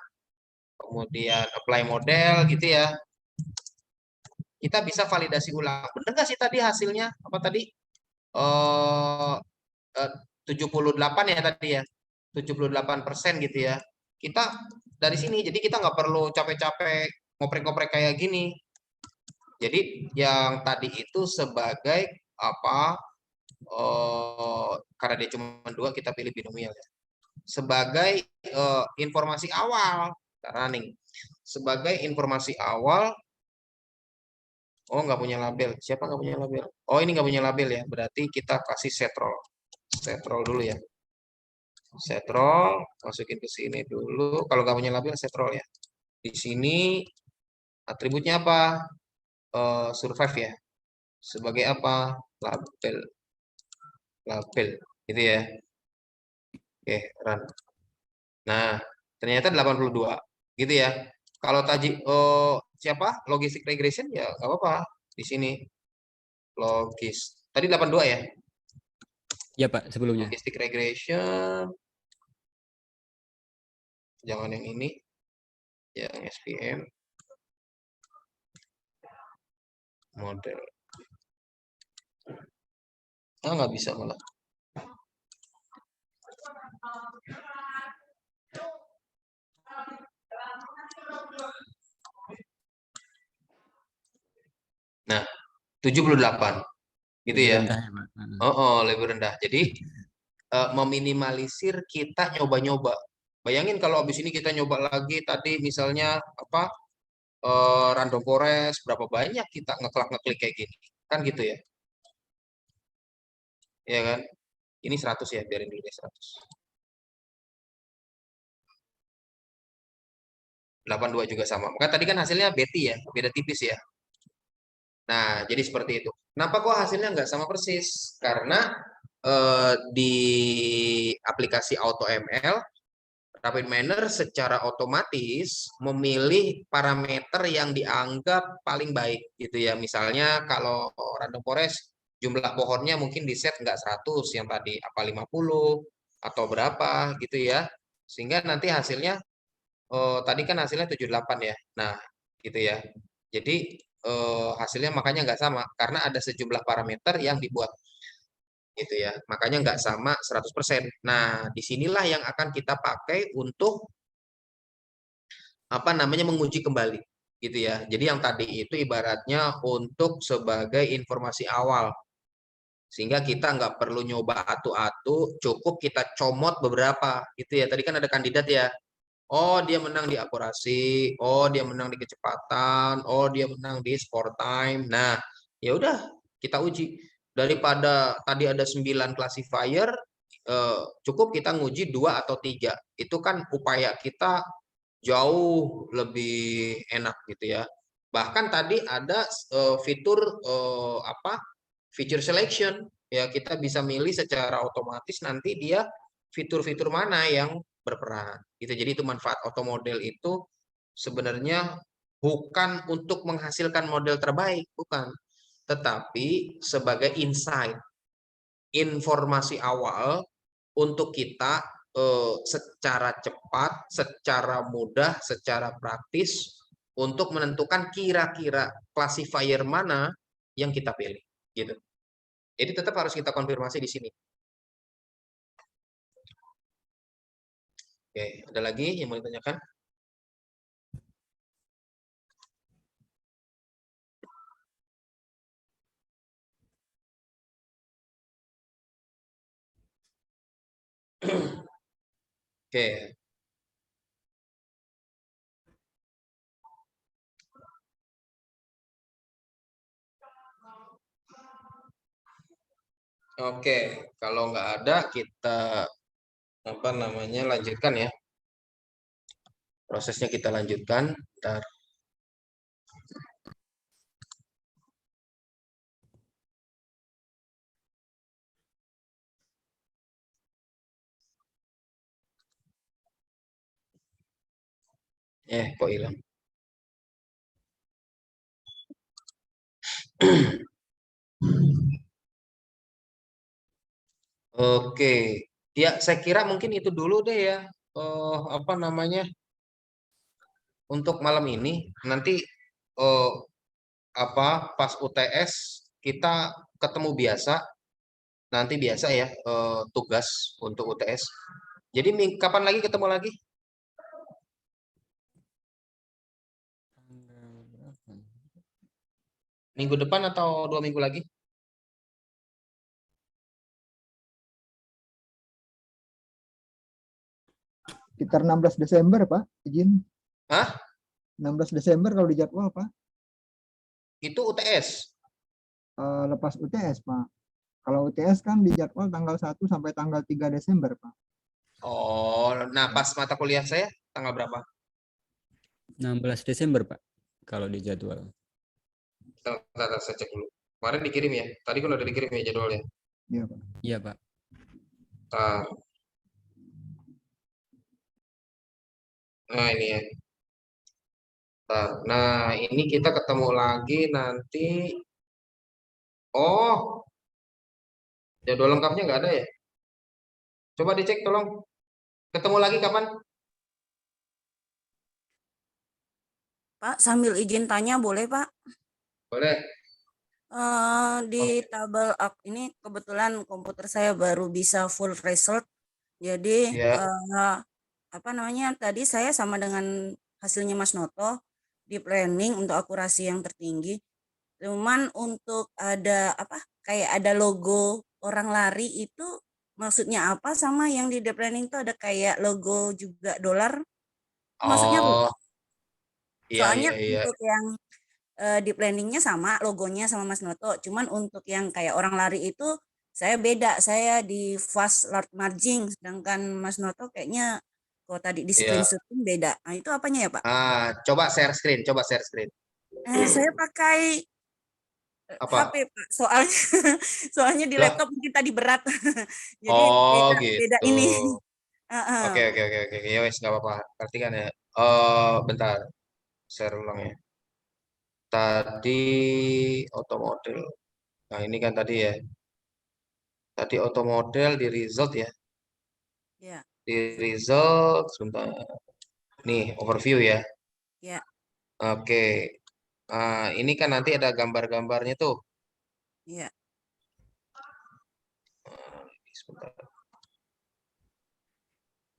kemudian apply model gitu ya. Kita bisa validasi ulang. Benar nggak sih tadi hasilnya? Apa tadi? Eh eh, 78 ya tadi ya. 78% gitu ya. Kita dari sini jadi kita nggak perlu capek-capek ngoprek-ngoprek kayak gini. Jadi yang tadi itu sebagai apa? Karena dia cuma dua, kita pilih binomial ya. Sebagai informasi awal, running. Sebagai informasi awal, oh nggak punya label. Siapa nggak punya label? Oh ini nggak punya label ya. Berarti kita kasih set roll. Set roll dulu ya. Set roll, masukin ke sini dulu. Kalau nggak punya label, set roll ya. Di sini atributnya apa? Survive ya. Sebagai apa? Label. Label. Gitu ya. Oke, run. Nah, ternyata 82. Gitu ya. Kalau tadi siapa? Logistic regression ya nggak apa-apa. Di sini logis. Tadi 82 ya. Iya Pak sebelumnya. Logistic regression. Jangan yang ini. Yang SPM. Model. Ah, nggak bisa malah. Nah, 78. Gitu Lebih ya. rendah ya Pak. Lebih rendah. Jadi meminimalisir kita nyoba-nyoba. Bayangin kalau habis ini kita nyoba lagi tadi misalnya apa random forest berapa banyak kita ngeklik kayak gini. Kan gitu ya. Ya kan? Ini 100 ya, biarin dulu deh 100. 82 juga sama. Maka tadi kan hasilnya Betty ya, beda tipis ya. Nah, jadi seperti itu. Kenapa kok hasilnya nggak sama persis? Karena di aplikasi AutoML Rapid miner secara otomatis memilih parameter yang dianggap paling baik gitu ya. Misalnya kalau random forest jumlah pohonnya mungkin di set nggak 100 yang tadi apa 50 atau berapa gitu ya. Sehingga nanti hasilnya tadi kan hasilnya 78 ya. Nah, gitu ya. Jadi hasilnya makanya nggak sama karena ada sejumlah parameter yang dibuat gitu ya. Makanya nggak sama 100%. Nah, disinilah yang akan kita pakai untuk apa namanya menguji kembali gitu ya. Jadi yang tadi itu ibaratnya untuk sebagai informasi awal sehingga kita nggak perlu nyoba atu-atu, cukup kita comot beberapa gitu ya. Tadi kan ada kandidat ya. Oh, dia menang di akurasi, oh dia menang di kecepatan, oh dia menang di score time. Nah, ya udah kita uji. Daripada tadi ada 9 classifier, cukup kita nguji 2 atau 3. Itu kan upaya kita jauh lebih enak gitu ya. Bahkan tadi ada fitur apa? Feature selection ya kita bisa milih secara otomatis nanti dia fitur-fitur mana yang berperan gitu. Jadi itu manfaat auto model itu sebenarnya bukan untuk menghasilkan model terbaik, bukan, tetapi sebagai insight, informasi awal untuk kita secara cepat, secara mudah, secara praktis untuk menentukan kira-kira classifier mana yang kita pilih gitu. Jadi tetap harus kita konfirmasi di sini. Oke, ada lagi yang mau ditanyakan? Oke. Oke, kalau nggak ada kita apa namanya lanjutkan ya. Prosesnya kita lanjutkan. Bentar. Kok hilang? Oke, ya saya kira mungkin itu dulu deh ya. Apa namanya untuk malam ini. Nanti eh, apa pas UTS kita ketemu biasa. Nanti biasa ya tugas untuk UTS. Jadi kapan lagi ketemu lagi? Minggu depan atau 2 minggu lagi? Sekitar 16 Desember, Pak. Izin. Hah? 16 Desember kalau di jadwal, Pak. Itu UTS. Lepas UTS, Pak. Kalau UTS kan di jadwal tanggal 1 sampai tanggal 3 Desember, Pak. Oh, nah pas mata kuliah saya tanggal berapa? 16 Desember, Pak, kalau di jadwal. Bentar, saya cek dulu. Kemarin dikirim ya? Tadi kan udah dikirim ya jadwalnya? Iya, Pak. Iya, Pak. Bentar. Nah ini ya. Bentar. Nah ini kita ketemu lagi nanti. Oh, jadwal lengkapnya nggak ada ya? Coba dicek tolong. Ketemu lagi kapan? Pak, sambil izin tanya boleh Pak? Boleh. Di tabel ini kebetulan komputer saya baru bisa full result. Jadi Ya. apa namanya tadi saya sama dengan hasilnya Mas Noto di planning untuk akurasi yang tertinggi. Cuman untuk ada apa kayak ada logo orang lari itu maksudnya apa sama yang di the planning itu ada kayak logo juga dolar. Maksudnya apa, Oh, Pak? iya Soalnya iya iya. untuk yang di planningnya sama logonya sama Mas Noto, cuman untuk yang kayak orang lari itu saya beda, saya di fast large margin, sedangkan Mas Noto kayaknya kalau tadi di Iya. screenshotin beda. Nah itu apanya ya Pak? Coba share screen, coba share screen. Saya pakai HP Apa? Pak, soalnya soalnya di Lah, laptop mungkin tadi berat, jadi oh beda beda gitu. ini. Oke, oke, oke, oke. Ya wes, nggak apa-apa. Perhatikan ya. Bentar. Share ulang ya. Tadi otomodel. Nah, ini kan tadi ya. Tadi otomodel di result ya. Ya, Di result, sebentar. Nih, overview ya. ya, Oke. Ini kan nanti ada gambar-gambarnya tuh. ya, Sebentar.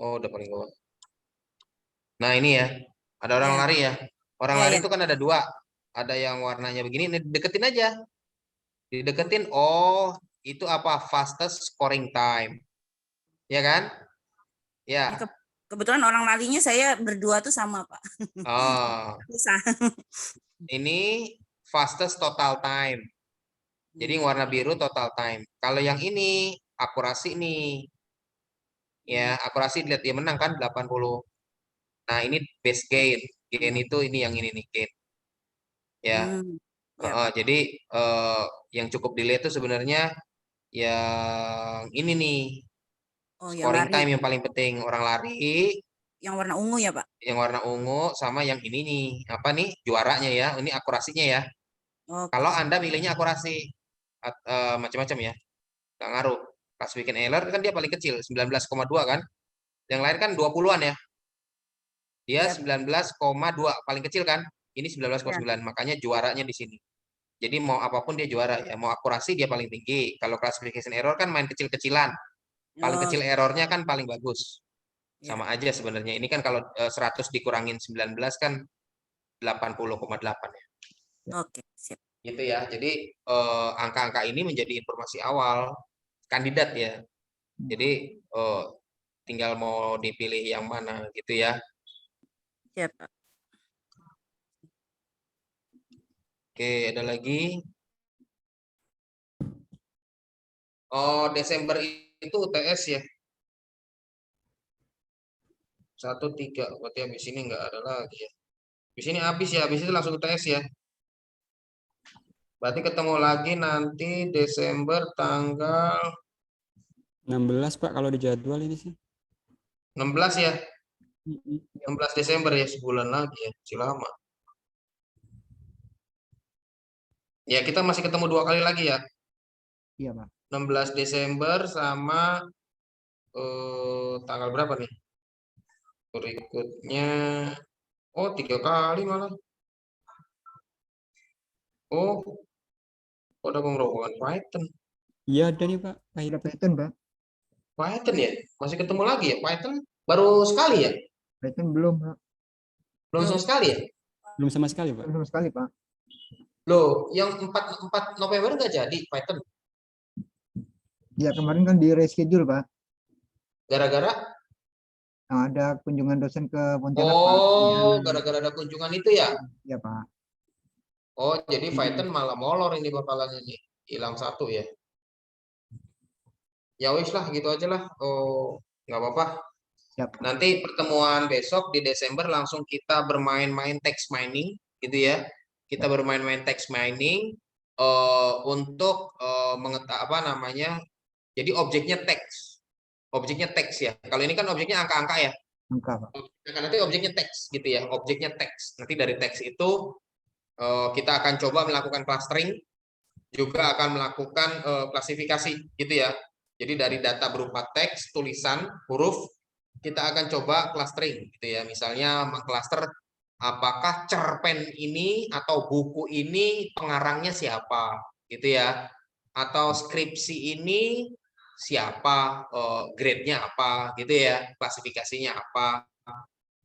Oh, udah paling bawah. Nah, ini ya. Ada orang ya, lari ya. Orang ya, lari ya. itu kan ada dua. Ada yang warnanya begini, ini deketin aja. Dideketin, oh, itu apa? Fastest scoring time. Ya kan? Ini Ya. kebetulan orang larinya saya berdua tuh sama, Pak. Oh, Susah. ini fastest total time. Jadi yang warna biru total time. Kalau yang ini akurasi nih. Ya, akurasi lihat dia menang kan 80. Nah, ini base gain. Gain Ya. itu ini yang ini nih gain. Ya. Ya, Pak. Jadi yang cukup dilihat itu sebenarnya yang ini nih Oh, yang scoring lari, time yang paling penting orang lari yang warna ungu ya, Pak? yang warna ungu sama yang ini nih apa nih juaranya ya ini akurasinya ya. Oke, Kalau siap. Anda milihnya akurasi macam-macam ya nggak ngaruh. Pas weekend error kan dia paling kecil 19,2 kan. Yang lain kan 20-an ya. Dia Iya, 19,2 paling kecil kan. Ini ya. 19,9 makanya juaranya di sini. Jadi mau apapun dia juara ya. Mau akurasi dia paling tinggi. Kalau classification error kan main kecil-kecilan. Paling Oh, kecil errornya kan paling bagus. ya. Sama aja sebenarnya. Ini kan kalau 100 dikurangin 19 kan 80,8 ya. Oke, siap. Gitu ya. Jadi angka-angka ini menjadi informasi awal kandidat ya. Jadi tinggal mau dipilih yang mana gitu ya. Siap, Pak. Oke, ada lagi. Oh, Desember itu UTS ya. 1-3. Berarti habis ini nggak ada lagi ya. Habis ini habis ya. Habis itu langsung UTS ya. Berarti ketemu lagi nanti Desember tanggal 16 Pak kalau di jadwal ini sih. 16 ya. Mm-mm. 16 Desember ya, sebulan lagi ya. Masih lama. Ya, kita masih ketemu 2 kali lagi ya. Iya, Pak. 16 Desember sama tanggal berapa nih? Berikutnya, oh 3 kali malah. Oh, ada pengerobohan Python. Iya ada nih Pak. Ada Python. Python, Pak. Python ya, masih ketemu lagi ya. Python baru sekali ya, Python belum, Pak. belum Belum. sama sekali ya. Belum sama sekali Pak. Belum sama sekali, Pak. Loh, yang 4 November nggak jadi Python, Ya, kemarin kan di reschedule, Pak. gara-gara Nah, ada kunjungan dosen ke Pontianak, Pak. oh, gara-gara ada kunjungan itu ya. Iya, Pak. Oh, jadi Python Mm-mm. malah molor ini bakalan ini hilang satu ya. Ya wis lah gitu aja lah. Oh, nggak apa-apa. Siap. Nanti pertemuan besok di Desember langsung kita bermain-main text mining gitu ya. Kita bermain-main text mining untuk apa namanya? Jadi objeknya teks. Objeknya teks ya. Kalau ini kan objeknya angka-angka ya. Angka, Pak. Nah, nanti objeknya teks gitu ya. Objeknya teks. Nanti dari teks itu kita akan coba melakukan clustering, juga akan melakukan klasifikasi gitu ya. Jadi dari data berupa teks, tulisan, huruf, kita akan coba clustering gitu ya. Misalnya mengcluster apakah cerpen ini atau buku ini pengarangnya siapa gitu ya. Atau skripsi ini siapa, grade-nya apa gitu ya, klasifikasinya apa.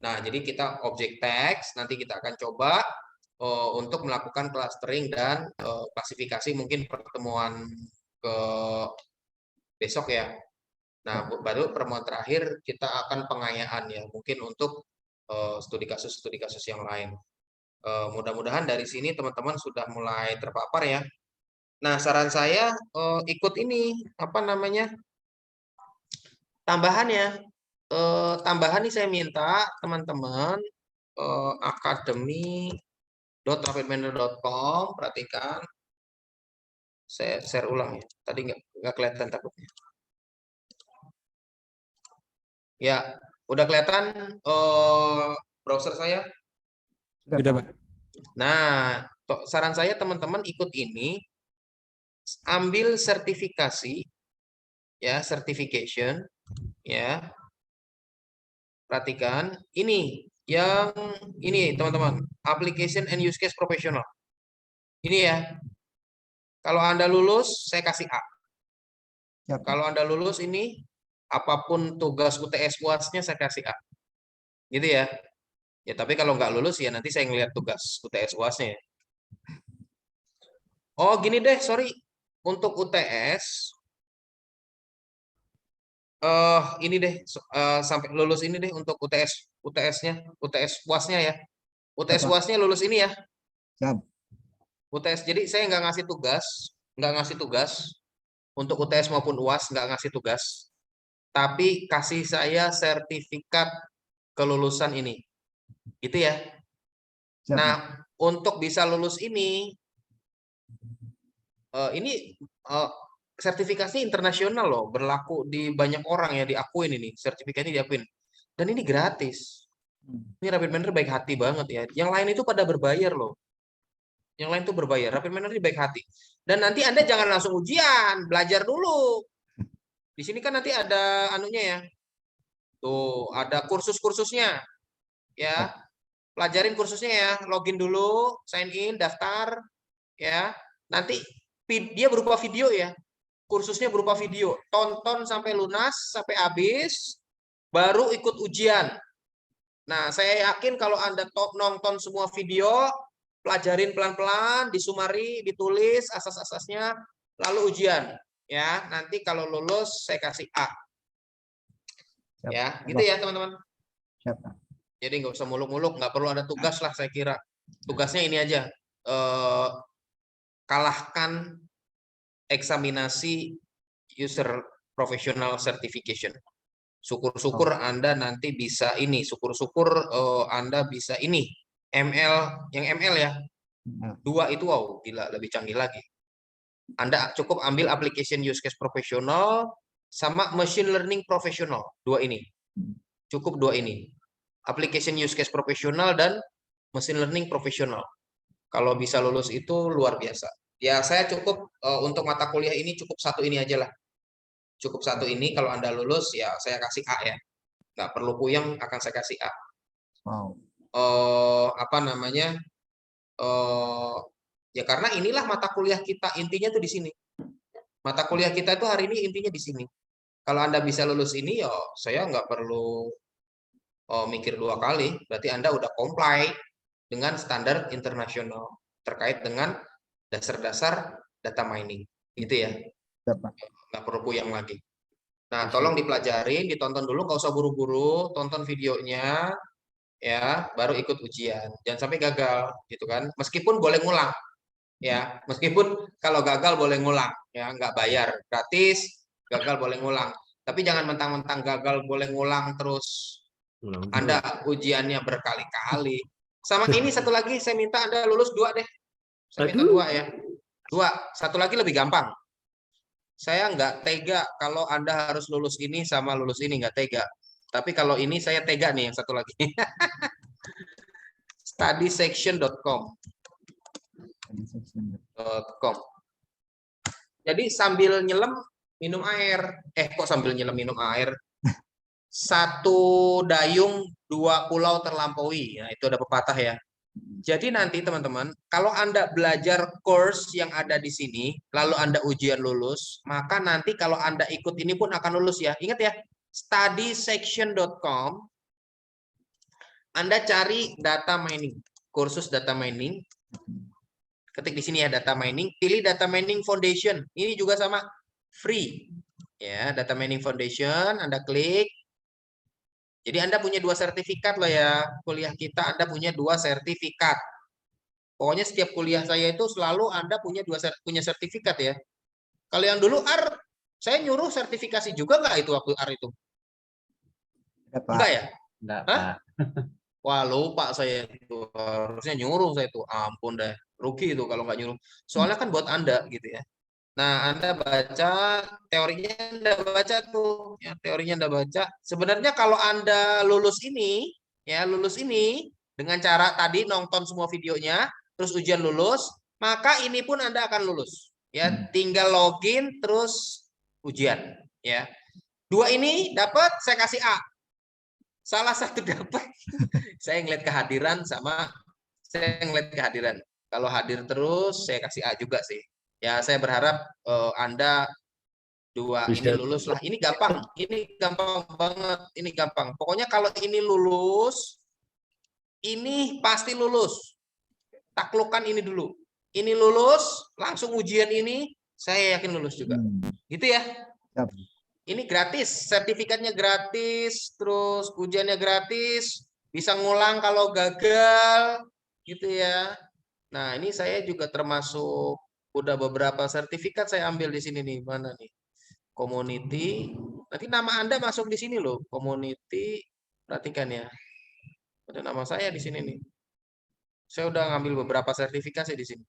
Nah, jadi kita objek teks nanti kita akan coba untuk melakukan clustering dan klasifikasi mungkin pertemuan ke besok ya. Nah, baru pertemuan terakhir kita akan pengayaan ya, mungkin untuk studi kasus yang lain. Mudah-mudahan dari sini teman-teman sudah mulai terpapar ya. Nah, saran saya ikut ini apa namanya tambahannya. Tambahan nih saya minta teman-teman academy.rapidmanner.com perhatikan. Saya share ulang ya. Tadi nggak kelihatan takutnya. Ya, udah kelihatan browser saya? Sudah, Sudah, Pak. Pak. Nah, saran saya teman-teman ikut ini, ambil sertifikasi, ya, certification, ya. Perhatikan, ini yang ini teman-teman, application and use case professional. Ini ya, kalau Anda lulus, saya kasih A. Siap, Pak. Kalau Anda lulus ini, apapun tugas UTS UAS-nya saya kasih A. Gitu ya. Ya, tapi kalau nggak lulus ya nanti saya ngeliat tugas UTS UAS-nya ya. Oh, gini deh, sorry. Untuk UTS, ini deh, sampai lulus ini deh untuk UTS-nya, UTS UAS-nya ya. Siap, UTS Pak. UAS-nya lulus ini ya. Siap. UTS, jadi saya nggak ngasih tugas untuk UTS maupun UAS, nggak ngasih tugas, tapi kasih saya sertifikat kelulusan ini, gitu ya. Siap, Pak. Nah, untuk bisa lulus ini sertifikasi internasional loh, berlaku di banyak orang ya, diakuin ini, sertifikatnya diakuin, dan ini gratis. Ini Rapid Manner baik hati banget ya. Yang lain itu pada berbayar loh. Yang lain tuh berbayar. Rapid Manner ini baik hati. Dan nanti Anda jangan langsung ujian, belajar dulu. Di sini kan nanti ada anunya ya. Tuh, ada kursus-kursusnya. Ya, pelajarin kursusnya ya. Login dulu, sign in, daftar ya. Nanti dia berupa video ya. Kursusnya berupa video. Tonton sampai lunas, sampai habis, baru ikut ujian. Nah, saya yakin kalau Anda nonton semua video, pelajarin pelan-pelan, disumari, ditulis asas-asasnya, lalu ujian. Ya, nanti kalau lulus saya kasih A. Siap. Ya, Siap, gitu Pak. ya teman-teman. Siap, Pak. Jadi nggak usah muluk-muluk, nggak perlu ada tugas lah saya kira. Tugasnya ini aja, kalahkan eksaminasi user professional certification. Syukur-syukur Anda nanti bisa ini, syukur-syukur Anda bisa ini, ML, yang ML ya. Nah, 2 itu wow, gila, lebih canggih lagi. Anda cukup ambil application use case professional sama machine learning professional, 2 ini. Cukup 2 ini. Application use case professional dan machine learning professional. Kalau bisa lulus itu luar biasa. Ya, saya cukup untuk mata kuliah ini cukup 1 ini aja lah. Cukup 1 ini, kalau Anda lulus ya saya kasih A ya. Nggak perlu puyeng, akan saya kasih A. wow. Apa namanya? Ya karena inilah mata kuliah kita, intinya tuh di sini. Mata kuliah kita itu hari ini intinya di sini. Kalau Anda bisa lulus ini, ya saya nggak perlu mikir 2 kali. Berarti Anda udah comply dengan standar internasional terkait dengan dasar-dasar data mining. Gitu ya. Siap, Pak. Nggak perlu puyeng lagi. Nah, tolong dipelajarin, ditonton dulu, nggak usah buru-buru, tonton videonya, ya, baru ikut ujian. Jangan sampai gagal, gitu kan. Meskipun boleh ngulang, ya, meskipun kalau gagal boleh ngulang, ya, nggak bayar, gratis, gagal boleh ngulang. Tapi jangan mentang-mentang gagal boleh ngulang terus Anda ujiannya berkali-kali. Sama ini satu lagi, saya minta Anda lulus 2 deh. Saya minta 2 ya. 2, satu lagi lebih gampang. Saya nggak tega kalau Anda harus lulus ini sama lulus ini, nggak tega. Tapi kalau ini saya tega nih yang satu lagi. Studysection.com. Jadi sambil nyelam minum air. Kok sambil nyelam minum air? 1 dayung 2 pulau terlampaui. Nah, itu ada pepatah ya. Jadi nanti teman-teman, kalau Anda belajar course yang ada di sini, lalu Anda ujian lulus, maka nanti kalau Anda ikut ini pun akan lulus ya. Ingat ya, studysection.com, Anda cari data mining, kursus data mining. Ketik di sini ya, data mining, pilih data mining foundation. Ini juga sama, free. Ya, data mining foundation, Anda klik. Jadi Anda punya 2 sertifikat loh ya. Kuliah kita Anda punya 2 sertifikat. Pokoknya setiap kuliah saya itu selalu Anda punya sertifikat ya. Kalau yang dulu AR, saya nyuruh sertifikasi juga nggak itu waktu AR itu? Enggak ya? Enggak, Hah? Pak. Wah, lupa saya itu. Harusnya nyuruh saya itu. Ampun deh. Rugi itu kalau nggak nyuruh. Soalnya kan buat Anda gitu ya. Nah, Anda baca, teorinya Anda baca tuh, ya, teorinya Anda baca. Sebenarnya kalau Anda lulus ini, ya, lulus ini dengan cara tadi nonton semua videonya, terus ujian lulus, maka ini pun Anda akan lulus. Ya, tinggal login terus ujian, ya. Dua ini dapat, saya kasih A. Salah satu dapat, saya ngeliat kehadiran sama saya ngeliat kehadiran. Kalau hadir terus, saya kasih A juga sih. Ya, saya berharap Anda dua ini Bisa. lulus lah. Ini gampang banget. Ini gampang. Pokoknya kalau ini lulus, ini pasti lulus. Taklukkan ini dulu. Ini lulus, langsung ujian ini, saya yakin lulus juga. Gitu ya. Siap. Ini gratis, sertifikatnya gratis, terus ujiannya gratis, bisa ngulang kalau gagal, gitu ya. Nah, ini saya juga termasuk udah beberapa sertifikat saya ambil di sini nih. Mana nih? Community. Nanti nama Anda masuk di sini loh, community. Perhatikan ya. Ada nama saya di sini nih. Saya udah ngambil beberapa sertifikasi di sini.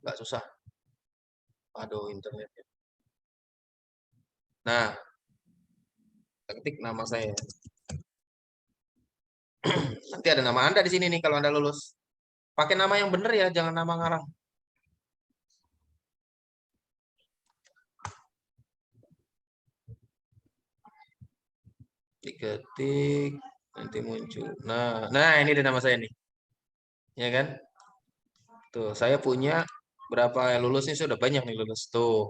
Nggak susah. Aduh, internetnya. Nah, ketik nama saya. Nanti ada nama Anda di sini nih kalau Anda lulus. Pakai nama yang benar ya, jangan nama ngarang. Diketik, nanti muncul. Nah ini ada nama saya nih. Ya kan? Tuh, saya punya berapa yang lulus nih, sudah banyak nih lulus. Tuh.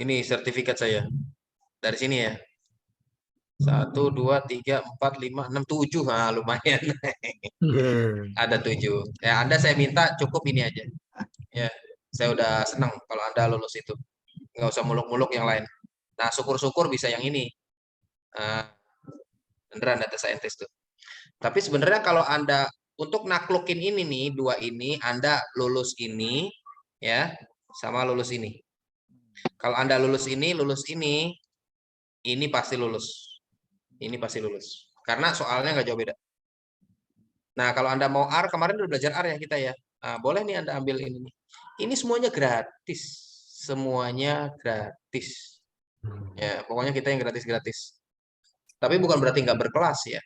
Ini sertifikat saya. Dari sini ya. 1, 2, 3, 4, 5, 6, 7. Nah, lumayan. Ada 7. Ya, Anda saya minta cukup ini aja. Ya, saya udah senang kalau Anda lulus itu. Nggak usah muluk-muluk yang lain. Nah, syukur-syukur bisa yang ini. Nah, beneran data scientist tuh. Tapi sebenarnya kalau Anda untuk naklukin ini nih, dua ini, Anda lulus ini, ya, sama lulus ini. Kalau Anda lulus ini pasti lulus. Ini pasti lulus. Karena soalnya nggak jauh beda. Nah, kalau Anda mau R, kemarin udah belajar R ya kita ya. Nah, boleh nih Anda ambil ini nih. Ini semuanya gratis. Semuanya gratis. Ya, pokoknya kita yang gratis-gratis. Tapi bukan berarti nggak berkelas ya.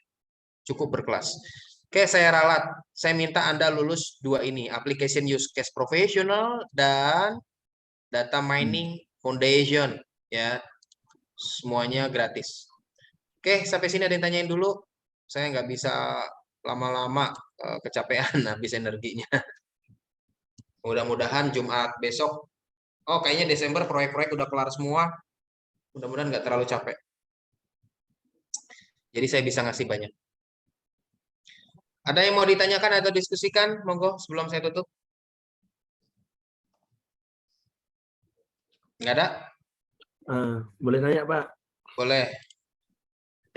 Cukup berkelas. Oke, saya ralat. Saya minta Anda lulus dua ini. Application Use Case Professional dan Data Mining Foundation. Ya, semuanya gratis. Oke, sampai sini ada yang tanyain dulu. Saya nggak bisa lama-lama kecapean habis energinya. Mudah-mudahan Jumat besok. Oh, kayaknya Desember proyek-proyek udah kelar semua. Mudah-mudahan nggak terlalu capek. Jadi saya bisa ngasih banyak. Ada yang mau ditanyakan atau diskusikan? Monggo sebelum saya tutup. Nggak ada? Boleh nanya Pak, Boleh.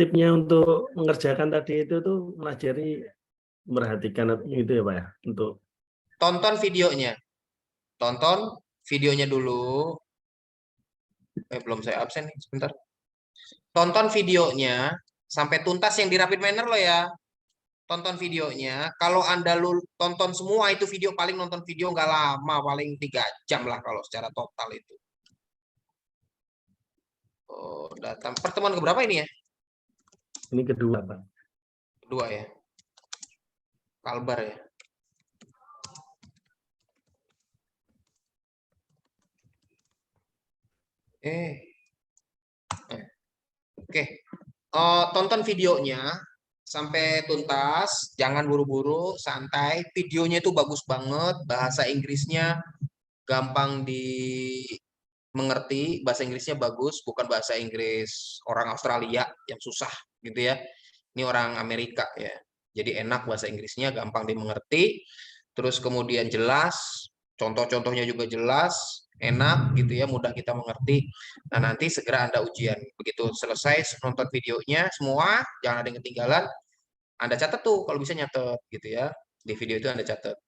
tipnya untuk mengerjakan tadi itu tuh melajari, merhatikan gitu ya Pak ya, untuk Tonton videonya. Tonton videonya dulu. Belum saya absen nih, sebentar. Tonton videonya sampai tuntas yang di Rapid Miner lo ya. Tonton videonya. Kalau Anda tonton semua itu video, paling nonton video nggak lama, paling 3 jam lah kalau secara total itu. Oh, datang. Pertemuan keberapa ini ya? ini kedua Pak. Kedua ya. Kalbar ya. Oke. Tonton videonya sampai tuntas, jangan buru-buru, santai. Videonya itu bagus banget, bahasa Inggrisnya gampang dimengerti, bahasa Inggrisnya bagus, bukan bahasa Inggris orang Australia yang susah gitu ya. Ini orang Amerika ya. Jadi enak bahasa Inggrisnya, gampang dimengerti. Terus kemudian jelas, contoh-contohnya juga jelas, enak gitu ya, mudah kita mengerti. Nah, nanti segera Anda ujian. Begitu selesai nonton videonya semua, jangan ada yang ketinggalan. Anda catat tuh kalau bisa nyatet gitu ya. Di video itu Anda catat.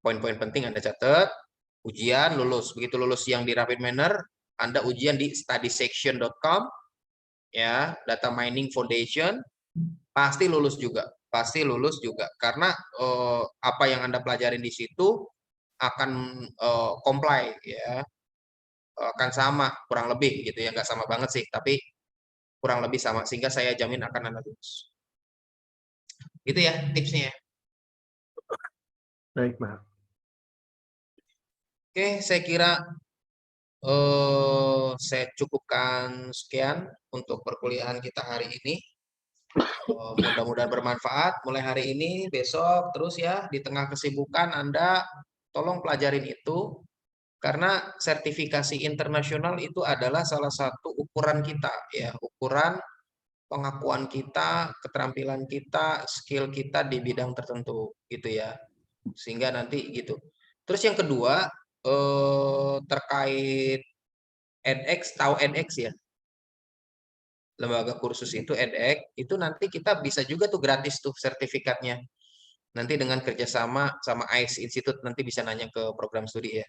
Poin-poin penting Anda catat. Ujian lulus. Begitu lulus yang di Rapid Miner, Anda ujian di studysection.com ya, Data Mining Foundation, pasti lulus juga. Pasti lulus juga karena apa yang Anda pelajarin di situ akan comply ya, akan sama kurang lebih gitu ya, nggak sama banget sih, tapi kurang lebih sama, sehingga saya jamin akan Anda lulus. Gitu ya tipsnya ya. Baik, Pak. Oke, saya kira saya cukupkan sekian untuk perkuliahan kita hari ini. Mudah-mudahan bermanfaat mulai hari ini, besok, terus ya di tengah kesibukan Anda tolong pelajarin itu, karena sertifikasi internasional itu adalah salah satu ukuran kita ya, ukuran pengakuan kita, keterampilan kita, skill kita di bidang tertentu gitu ya. Sehingga nanti gitu. Terus yang kedua terkait edX, tahu edX ya? Lembaga kursus itu edX, itu nanti kita bisa juga tuh gratis tuh sertifikatnya. Nanti dengan kerjasama sama ICE Institute, nanti bisa nanya ke program studi ya.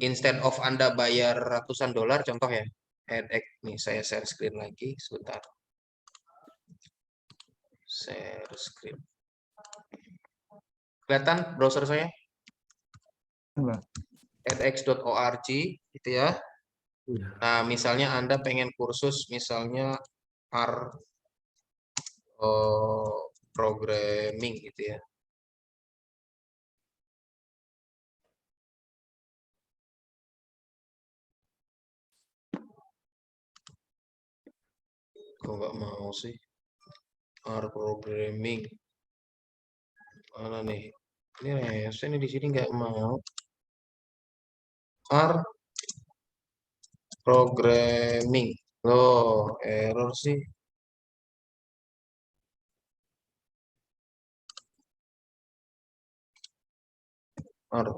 Instead of Anda bayar ratusan dolar, contoh ya, edX nih, saya share screen lagi, sebentar. Share screen. Kelihatan browser saya? Coba. edX.org gitu ya. Iya. Nah, misalnya Anda pengen kursus misalnya R programming gitu ya. Kok nggak mau sih? R programming. Mana nih? Ini rese nih di sini nggak mau. R programming. Loh, error sih. R.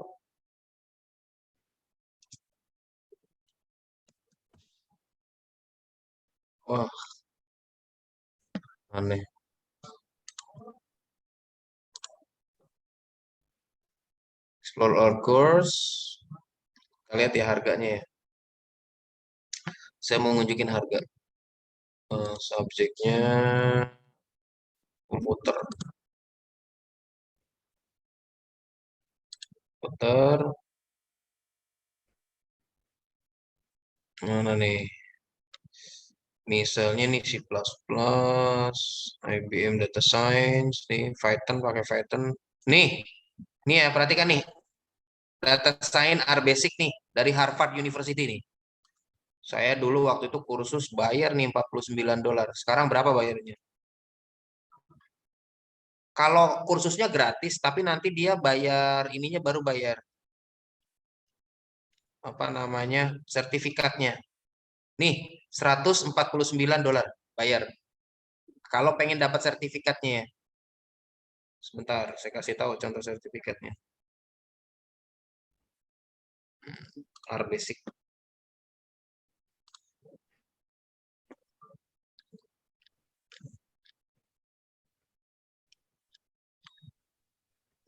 Wah, aneh. Explore our course. Kita lihat ya harganya ya. Saya mau nunjukin harga. Subjeknya komputer. Komputer. Mana nih? Misalnya nih C++, IBM Data Science, nih Python pakai Python. Nih ya perhatikan nih. Data Science R Basic nih dari Harvard University nih. Saya dulu waktu itu kursus bayar nih $49. Sekarang berapa bayarnya? Kalau kursusnya gratis, tapi nanti dia bayar ininya baru bayar apa namanya sertifikatnya. Nih $149 bayar. Kalau pengen dapat sertifikatnya ya. Sebentar, saya kasih tahu contoh sertifikatnya. R Basic.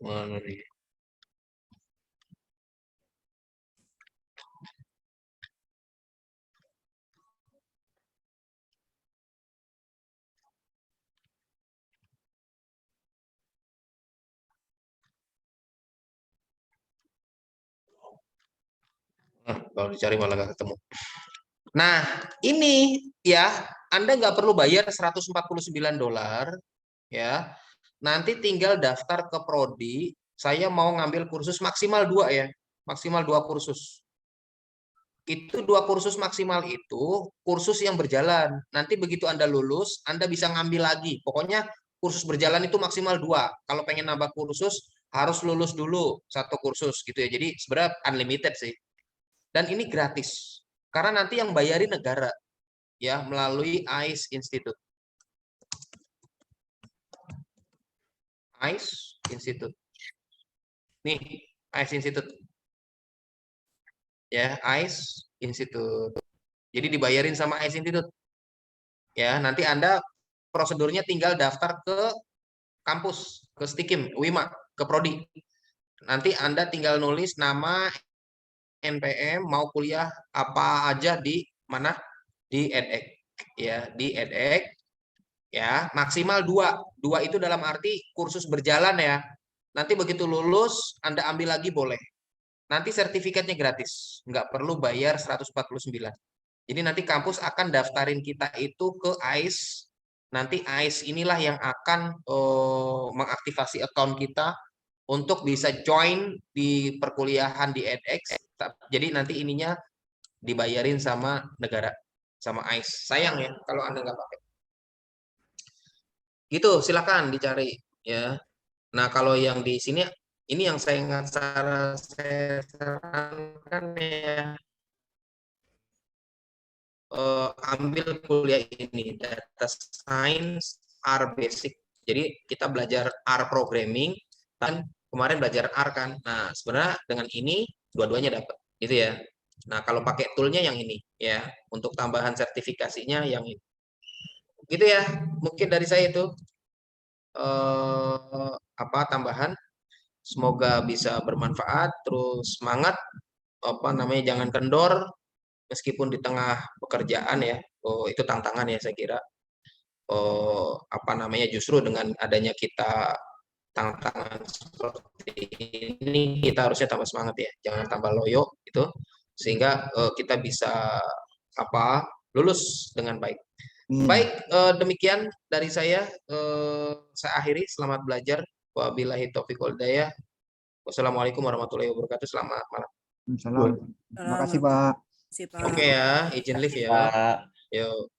Mana nih? Kalau dicari malah nggak ketemu. Nah, ini ya, Anda nggak perlu bayar $149 ya. Nanti tinggal daftar ke prodi. Saya mau ngambil kursus maksimal 2 ya, maksimal 2 kursus. Itu 2 kursus maksimal itu kursus yang berjalan. Nanti begitu Anda lulus, Anda bisa ngambil lagi. Pokoknya kursus berjalan itu maksimal 2. Kalau pengen nambah kursus harus lulus dulu 1 kursus gitu ya. Jadi sebenarnya unlimited sih. Dan ini gratis. Karena nanti yang bayarin negara ya melalui ICE Institute. ICE Institute. Nih, ICE Institute. Ya, ICE Institute. Jadi dibayarin sama ICE Institute. Ya, nanti Anda prosedurnya tinggal daftar ke kampus, ke Stikim, WIMA, ke prodi. Nanti Anda tinggal nulis nama, NPM, mau kuliah apa aja di mana? Di edX. Ya, di edX. Ya, maksimal 2. 2 itu dalam arti kursus berjalan ya. Nanti begitu lulus, Anda ambil lagi boleh. nanti sertifikatnya gratis, nggak perlu bayar 149. Jadi nanti kampus akan daftarin kita itu ke AIS. Nanti AIS inilah yang akan mengaktifasi account kita untuk bisa join di perkuliahan di edX. Jadi nanti ininya dibayarin sama negara, sama AIS. Sayang ya kalau Anda nggak pakai. Gitu, silakan dicari ya. Nah, kalau yang di sini ini yang saya sarankan ya, ambil kuliah ini, data science R basic. Jadi kita belajar R programming, dan kemarin belajar R kan. Nah, sebenarnya dengan ini dua-duanya dapat, gitu ya. Nah, kalau pakai toolnya yang ini ya, untuk tambahan sertifikasinya yang ini. Gitu ya, mungkin dari saya itu tambahan. Semoga bisa bermanfaat. Terus semangat, jangan kendor meskipun di tengah pekerjaan ya. Itu tantangan ya saya kira. Justru dengan adanya kita tantangan seperti ini, kita harusnya tambah semangat ya. Jangan tambah loyo gitu, sehingga kita bisa lulus dengan baik. Baik, demikian dari saya. Saya akhiri. Selamat belajar. Wabillahi taufiq wal hidayah. Wassalamualaikum warahmatullahi wabarakatuh. Selamat malam. Salam. Terima kasih, Pak. Si Pak. Oke ya, izin live ya. Pak. Yuk.